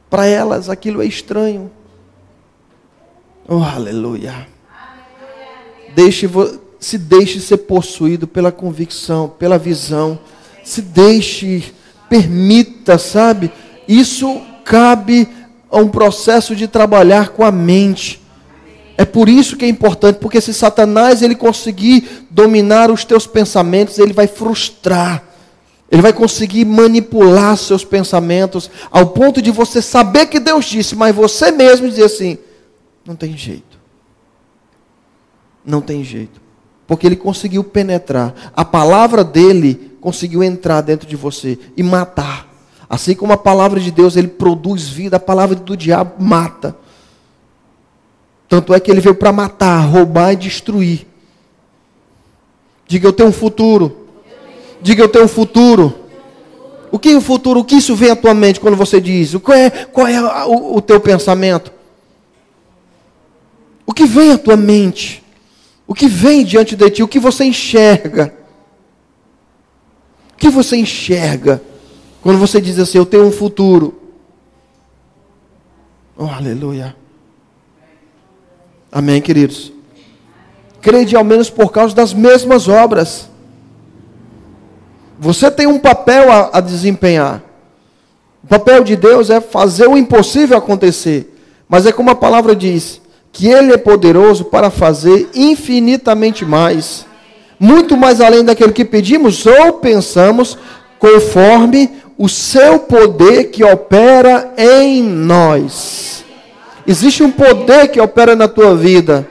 para elas aquilo é estranho. Oh, aleluia. Se deixe ser possuído pela convicção, pela visão. Se deixe, permita, Isso cabe a um processo de trabalhar com a mente. É por isso que é importante, porque se Satanás ele conseguir dominar os teus pensamentos, ele vai frustrar. Ele vai conseguir manipular seus pensamentos, ao ponto de você saber que Deus disse, mas você mesmo dizer assim, não tem jeito. Não tem jeito. Porque ele conseguiu penetrar. A palavra dele conseguiu entrar dentro de você e matar. Assim como a palavra de Deus, ele produz vida, a palavra do diabo mata. Tanto é que ele veio para matar, roubar e destruir. Diga, eu tenho um futuro. Diga, eu tenho um futuro. O que é o futuro? O que isso vem à tua mente quando você diz? Qual é o teu pensamento? O que vem à tua mente? O que vem diante de ti? O que você enxerga? O que você enxerga quando você diz assim, eu tenho um futuro? Oh, aleluia. Amém, queridos? Crede ao menos por causa das mesmas obras. Você tem um papel a desempenhar. O papel de Deus é fazer o impossível acontecer. Mas é como a palavra diz, que Ele é poderoso para fazer infinitamente mais. Muito mais além daquilo que pedimos ou pensamos, conforme o seu poder que opera em nós. Existe um poder que opera na tua vida.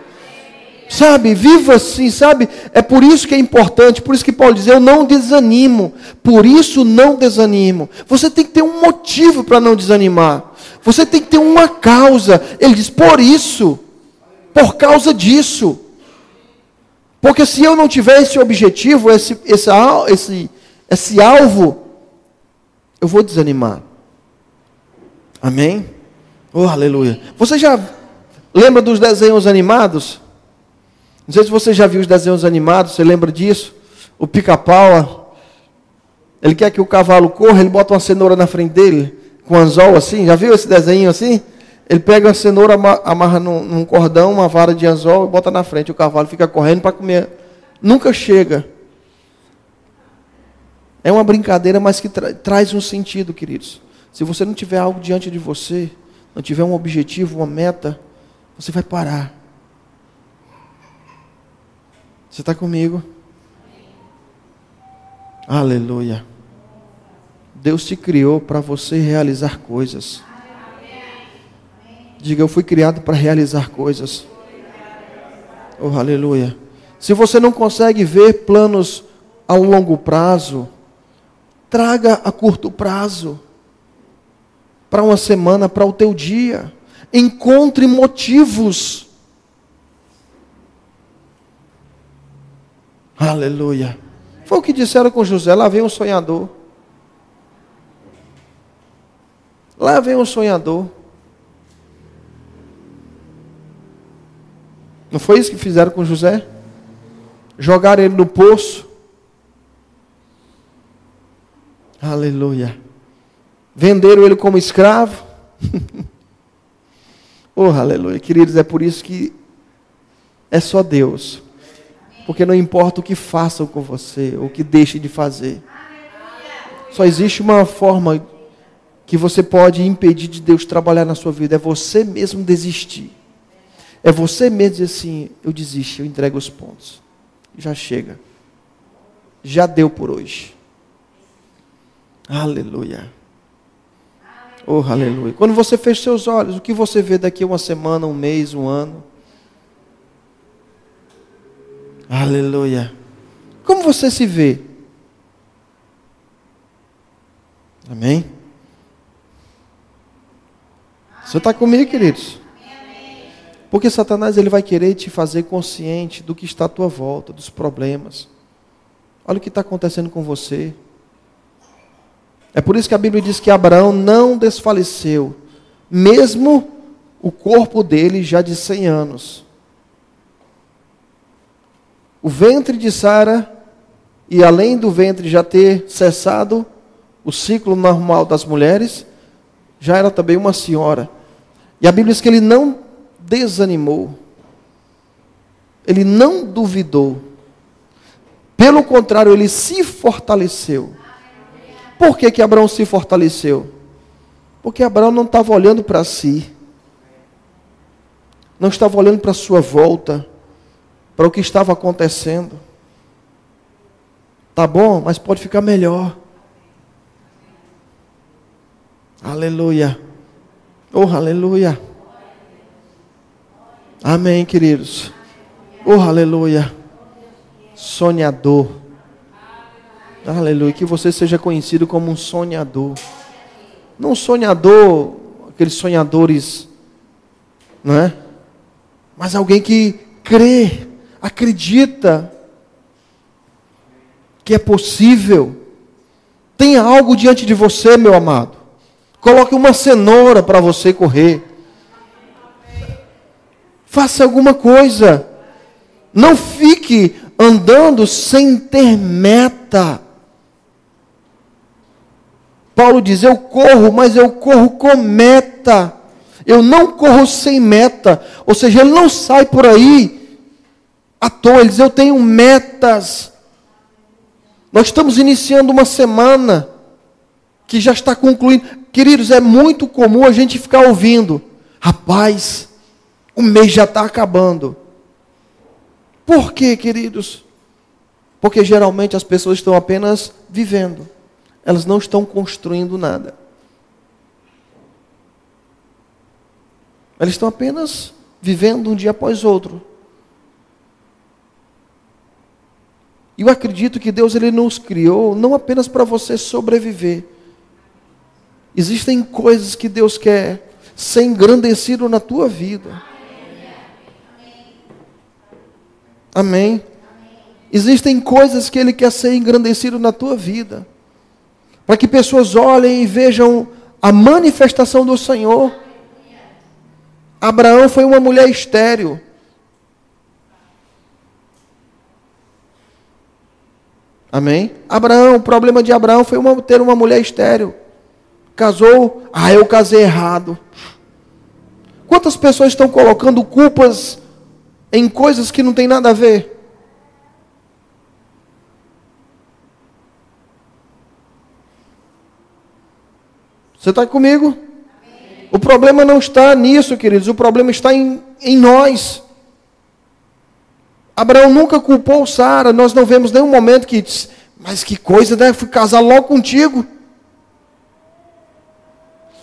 Sabe, viva assim, sabe? É por isso que é importante, por isso que Paulo diz, eu não desanimo. Por isso não desanimo. Você tem que ter um motivo para não desanimar. Você tem que ter uma causa. Ele diz, por isso, por causa disso. Porque se eu não tiver esse objetivo, esse alvo, eu vou desanimar. Amém? Oh, aleluia. Você já lembra dos desenhos animados? Não sei se você já viu os desenhos animados, você lembra disso? O Pica-Pau, ele quer que o cavalo corra, ele bota uma cenoura na frente dele, com anzol assim, já viu esse desenho assim? Ele pega a cenoura, amarra num cordão, uma vara de anzol e bota na frente, o cavalo fica correndo para comer. Nunca chega. É uma brincadeira, mas que traz um sentido, queridos. Se você não tiver algo diante de você, não tiver um objetivo, uma meta, você vai parar. Você está comigo? Aleluia. Deus te criou para você realizar coisas. Diga, eu fui criado para realizar coisas. Oh, aleluia. Se você não consegue ver planos a longo prazo, traga a curto prazo. Para uma semana, para o teu dia. Encontre motivos. Aleluia. Foi o que disseram com José. Lá vem um sonhador. Lá vem um sonhador. Não foi isso que fizeram com José? Jogaram ele no poço. Aleluia. Venderam ele como escravo. Oh, aleluia. Queridos, é por isso que é só Deus. Porque não importa o que façam com você, ou o que deixem de fazer. Só existe uma forma que você pode impedir de Deus trabalhar na sua vida. É você mesmo desistir. É você mesmo dizer assim, eu desisto, eu entrego os pontos. Já chega. Já deu por hoje. Aleluia. Oh, aleluia. Quando você fecha seus olhos, o que você vê daqui a uma semana, um mês, um ano? Aleluia. Como você se vê? Amém? Você está comigo, queridos? Porque Satanás ele vai querer te fazer consciente do que está à tua volta, dos problemas. Olha o que está acontecendo com você. É por isso que a Bíblia diz que Abraão não desfaleceu, mesmo o corpo dele já de 100 anos. O ventre de Sara, e além do ventre já ter cessado o ciclo normal das mulheres, já era também uma senhora. E a Bíblia diz que ele não desanimou. Ele não duvidou. Pelo contrário, ele se fortaleceu. Por que Abraão se fortaleceu? Porque Abraão não estava olhando para si. Não estava olhando para a sua volta. Para o que estava acontecendo. Tá bom, mas pode ficar melhor. Aleluia. Oh, aleluia. Amém, queridos. Oh, aleluia. Sonhador. Aleluia. Que você seja conhecido como um sonhador. Não um sonhador, aqueles sonhadores, não é? Mas alguém que crê, acredita que é possível. Tenha algo diante de você, meu amado. Coloque uma cenoura para você correr. Faça alguma coisa. Não fique andando sem ter meta. Paulo diz, eu corro, mas eu corro com meta. Eu não corro sem meta. Ou seja, ele não sai por aí à toa. Ele diz, eu tenho metas. Nós estamos iniciando uma semana que já está concluindo. Queridos, é muito comum a gente ficar ouvindo, rapaz, o mês já está acabando. Por quê, queridos? Porque geralmente as pessoas estão apenas vivendo. Elas não estão construindo nada. Elas estão apenas vivendo um dia após outro. E eu acredito que Deus ele nos criou não apenas para você sobreviver. Existem coisas que Deus quer ser engrandecido na tua vida. Amém? Existem coisas que Ele quer ser engrandecido na tua vida. Para que pessoas olhem e vejam a manifestação do Senhor. Abraão foi uma mulher estéril. Amém? Abraão, o problema de Abraão foi ter uma mulher estéril. Casou, eu casei errado. Quantas pessoas estão colocando culpas em coisas que não tem nada a ver? Você está comigo? Amém. O problema não está nisso, queridos. O problema está em nós. Abraão nunca culpou Sara. Nós não vemos nenhum momento que diz, mas que coisa, né? Fui casar logo contigo.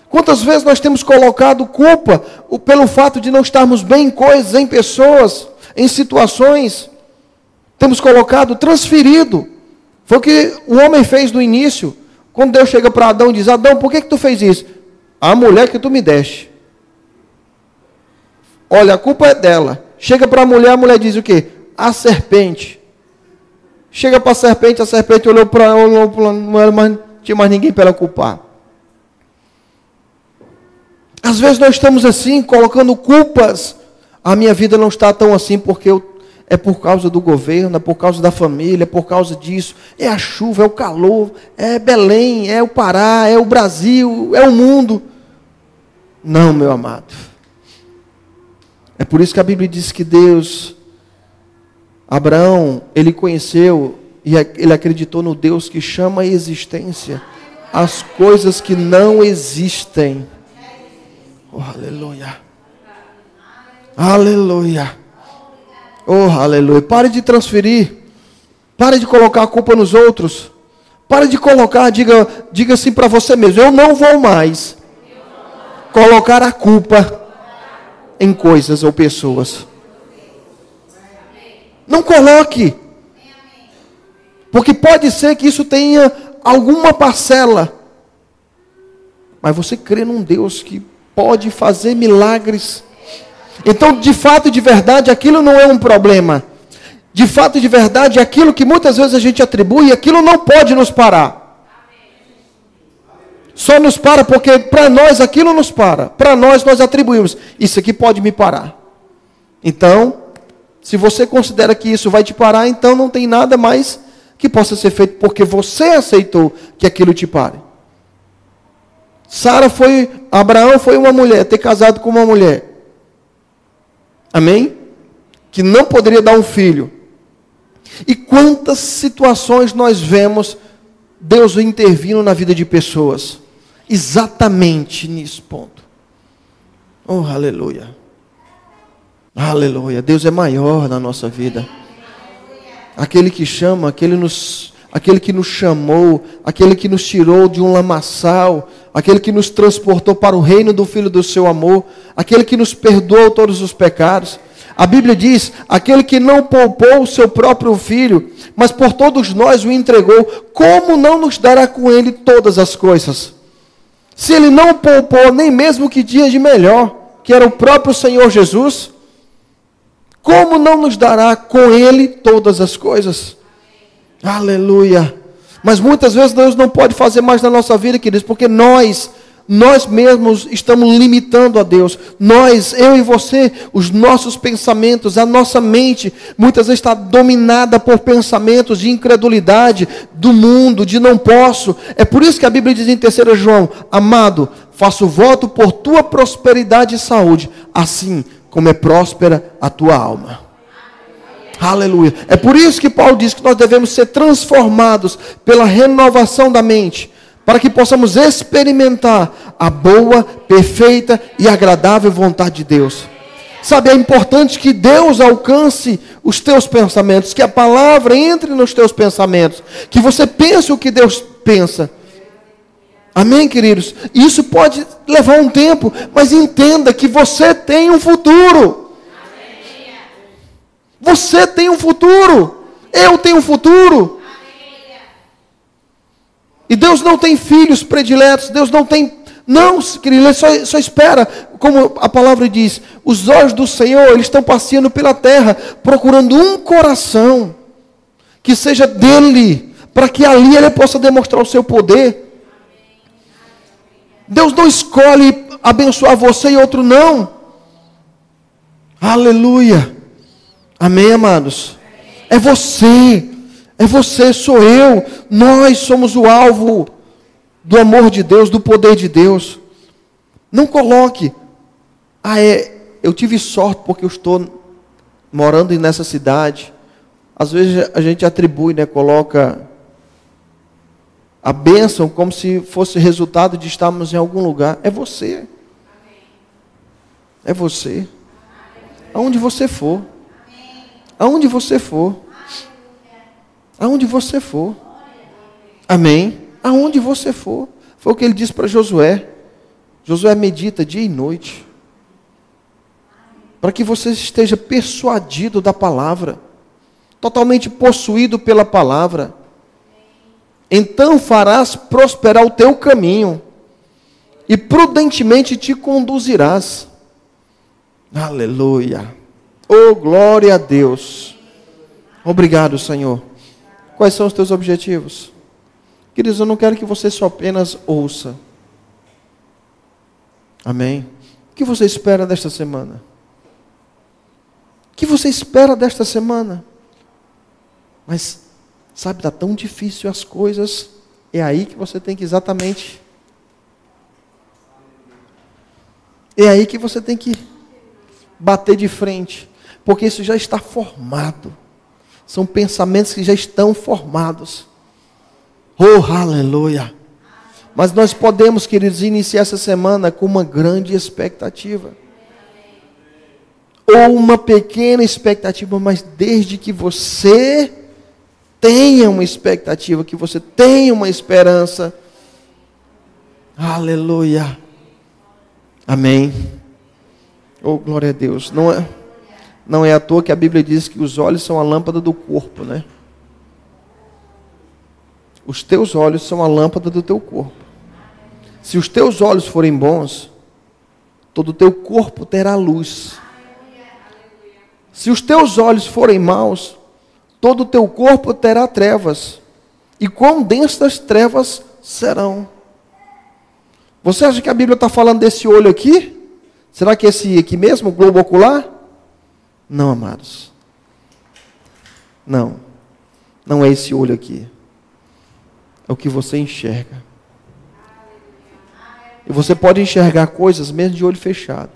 Quantas vezes nós temos colocado culpa pelo fato de não estarmos bem em coisas, em pessoas, em situações. Temos colocado, transferido. Foi o que o homem fez no início. Quando Deus chega para Adão e diz, Adão, por que tu fez isso? A mulher que tu me deste. Olha, a culpa é dela. Chega para a mulher diz o quê? A serpente. Chega para a serpente olhou para ela, não tinha mais ninguém para ela culpar. Às vezes nós estamos assim, colocando culpas. A minha vida não está tão assim porque é por causa do governo, é por causa da família, é por causa disso. É a chuva, é o calor, é Belém, é o Pará, é o Brasil, é o mundo. Não, meu amado. É por isso que a Bíblia diz que Deus, Abraão, ele conheceu e ele acreditou no Deus que chama à existência as coisas que não existem. Oh, aleluia. Aleluia. Oh, aleluia. Pare de transferir. Pare de colocar a culpa nos outros. Pare de colocar, diga assim para você mesmo, eu não vou mais colocar a culpa em coisas ou pessoas. Não coloque. Porque pode ser que isso tenha alguma parcela. Mas você crê num Deus que pode fazer milagres. Então, de fato e de verdade, aquilo não é um problema. De fato e de verdade, aquilo que muitas vezes a gente atribui, aquilo não pode nos parar. Só nos para porque para nós aquilo nos para. Para nós atribuímos. Isso aqui pode me parar. Então, se você considera que isso vai te parar, então não tem nada mais que possa ser feito porque você aceitou que aquilo te pare. Abraão foi uma mulher, ter casado com uma mulher. Amém? Que não poderia dar um filho. E quantas situações nós vemos Deus intervindo na vida de pessoas. Exatamente nesse ponto. Oh, aleluia. Aleluia. Deus é maior na nossa vida. Aquele que chama, aquele que nos chamou, aquele que nos tirou de um lamaçal, aquele que nos transportou para o reino do Filho do seu amor, aquele que nos perdoou todos os pecados. A Bíblia diz, aquele que não poupou o seu próprio Filho, mas por todos nós o entregou, como não nos dará com ele todas as coisas? Se ele não poupou nem mesmo que dia de melhor, que era o próprio Senhor Jesus, como não nos dará com ele todas as coisas? Aleluia. Mas muitas vezes Deus não pode fazer mais na nossa vida, queridos, porque nós mesmos estamos limitando a Deus. Eu e você, os nossos pensamentos, a nossa mente, muitas vezes está dominada por pensamentos de incredulidade, do mundo, de não posso. É por isso que a Bíblia diz em 3 João, amado, faço voto por tua prosperidade e saúde, assim como é próspera a tua alma. Aleluia. É por isso que Paulo diz que nós devemos ser transformados pela renovação da mente, para que possamos experimentar a boa, perfeita e agradável vontade de Deus. Sabe, é importante que Deus alcance os teus pensamentos, que a palavra entre nos teus pensamentos, que você pense o que Deus pensa. Amém, queridos? Isso pode levar um tempo, mas entenda que você tem um futuro. Você tem um futuro. Eu tenho um futuro. E Deus não tem filhos prediletos. Deus não tem... Não, querido, Ele só espera. Como a palavra diz, os olhos do Senhor, eles estão passeando pela terra, procurando um coração que seja dele, para que ali Ele possa demonstrar o seu poder. Deus não escolhe abençoar você e outro não. Aleluia. Amém, amados? É você, sou eu. Nós somos o alvo do amor de Deus, do poder de Deus. Não coloque, eu tive sorte porque eu estou morando nessa cidade. Às vezes a gente atribui, coloca a bênção como se fosse resultado de estarmos em algum lugar. É você. É você. Aonde você for. Aonde você for. Aonde você for. Amém. Aonde você for. Foi o que ele disse para Josué. Josué medita dia e noite. Para que você esteja persuadido da palavra. Totalmente possuído pela palavra. Então farás prosperar o teu caminho. E prudentemente te conduzirás. Aleluia. Oh, glória a Deus. Obrigado, Senhor. Quais são os teus objetivos? Queridos, eu não quero que você só apenas ouça. Amém? O que você espera desta semana? O que você espera desta semana? Mas, sabe, está tão difícil as coisas. É aí que você tem que exatamente... É aí que você tem que bater de frente. Porque isso já está formado. São pensamentos que já estão formados. Oh, aleluia. Mas nós podemos, queridos, iniciar essa semana com uma grande expectativa. Ou uma pequena expectativa, mas desde que você tenha uma expectativa, que você tenha uma esperança. Aleluia. Amém. Oh, glória a Deus. Não é à toa que a Bíblia diz que os olhos são a lâmpada do corpo, né? Os teus olhos são a lâmpada do teu corpo. Se os teus olhos forem bons, todo o teu corpo terá luz. Se os teus olhos forem maus, todo o teu corpo terá trevas. E quão densas trevas serão. Você acha que a Bíblia está falando desse olho aqui? Será que esse aqui mesmo, o globo ocular? Não, amados. Não. Não é esse olho aqui. É o que você enxerga. E você pode enxergar coisas mesmo de olho fechado.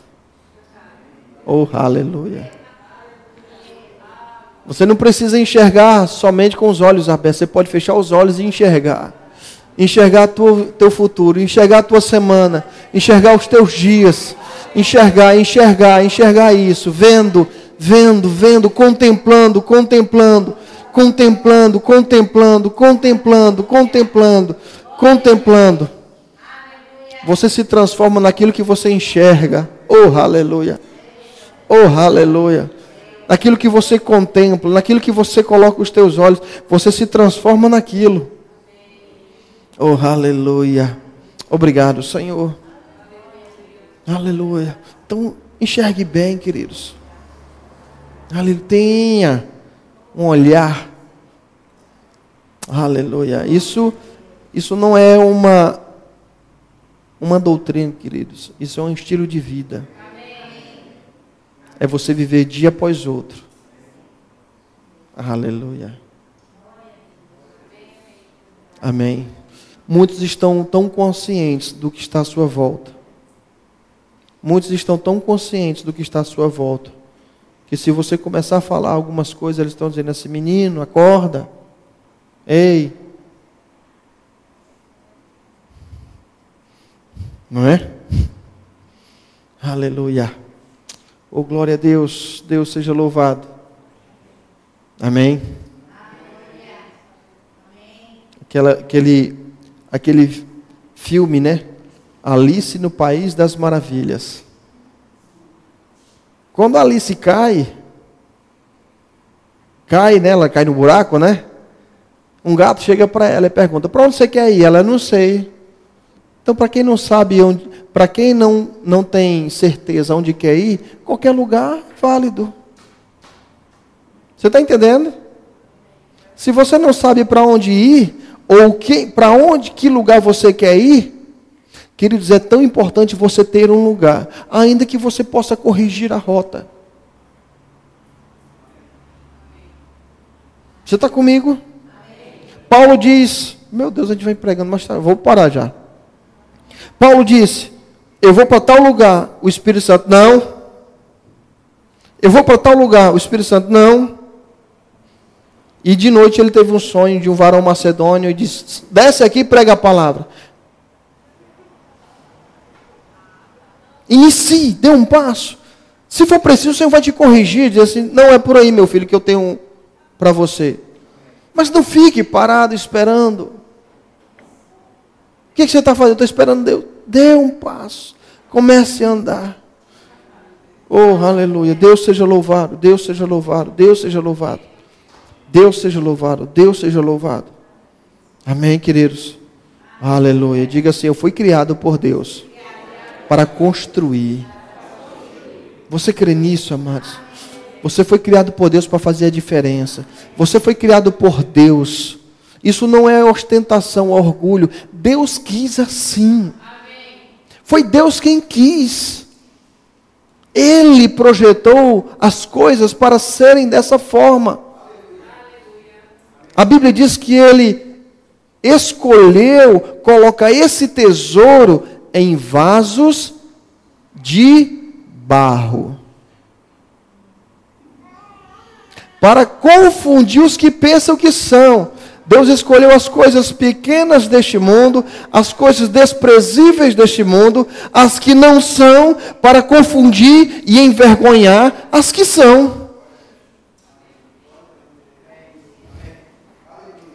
Oh, aleluia. Você não precisa enxergar somente com os olhos abertos. Você pode fechar os olhos e enxergar. Enxergar teu futuro. Enxergar a tua semana. Enxergar os teus dias. Enxergar isso. Vendo, contemplando. Você se transforma naquilo que você enxerga. Oh, aleluia. Oh, aleluia. Naquilo que você contempla, naquilo que você coloca os teus olhos, você se transforma naquilo. Oh, aleluia. Obrigado, Senhor. Aleluia. Então, enxergue bem, queridos. Aleluia. Tenha um olhar. Aleluia. Isso não é uma doutrina, queridos. Isso é um estilo de vida. É você viver dia após outro. Aleluia. Amém. Muitos estão tão conscientes do que está à sua volta. Muitos estão tão conscientes do que está à sua volta, que se você começar a falar algumas coisas, eles estão dizendo assim: menino, acorda. Ei. Não é? Aleluia. Oh, glória a Deus. Deus seja louvado. Amém. Aquele filme, né? Alice no País das Maravilhas. Quando a Alice cai, né? Ela cai no buraco, né? Um gato chega para ela e pergunta: para onde você quer ir? Ela: não sei. Então, para quem não sabe onde, para quem não tem certeza onde quer ir, qualquer lugar é válido. Você está entendendo? Se você não sabe para onde ir, ou que lugar você quer ir, queridos, é tão importante você ter um lugar, ainda que você possa corrigir a rota. Você está comigo? Paulo diz, meu Deus, a gente vai pregando mais tarde, vou parar já. Paulo disse: eu vou para tal lugar, o Espírito Santo: não. Eu vou para tal lugar, o Espírito Santo: não. E de noite ele teve um sonho de um varão macedônio e disse: desce aqui e prega a palavra. E em si, dê um passo. Se for preciso, o Senhor vai te corrigir, dizer assim: não é por aí, meu filho, que eu tenho para você. Mas não fique parado esperando. O que você está fazendo? Eu estou esperando Deus. Dê um passo. Comece a andar. Oh, aleluia. Deus seja louvado. Deus seja louvado. Deus seja louvado. Deus seja louvado. Deus seja louvado. Amém, queridos? Aleluia. Diga assim: eu fui criado por Deus para construir. Você crê nisso, amados? Você foi criado por Deus para fazer a diferença. Você foi criado por Deus. Isso não é ostentação, orgulho. Deus quis assim. Foi Deus quem quis. Ele projetou as coisas para serem dessa forma. A Bíblia diz que Ele escolheu colocar esse tesouro em vasos de barro, para confundir os que pensam que são. Deus escolheu as coisas pequenas deste mundo, as coisas desprezíveis deste mundo, as que não são, para confundir e envergonhar as que são.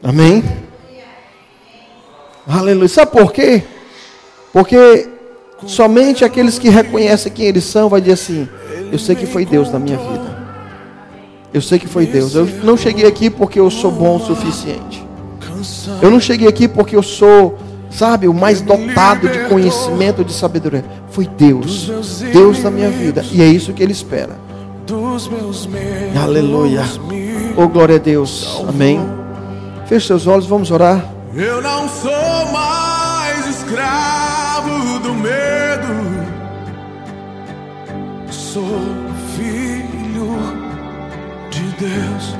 Amém? Aleluia. Sabe por quê? Porque somente aqueles que reconhecem quem eles são vai dizer assim: eu sei que foi Deus na minha vida. Eu sei que foi Deus. Eu não cheguei aqui porque eu sou bom o suficiente. Eu não cheguei aqui porque eu sou, sabe, o mais dotado de conhecimento, de sabedoria. Foi Deus. Deus na minha vida. E é isso que Ele espera. Aleluia. Oh, glória a Deus. Amém. Feche seus olhos, vamos orar. Eu não sou mais escravo do medo. Sou filho de Deus.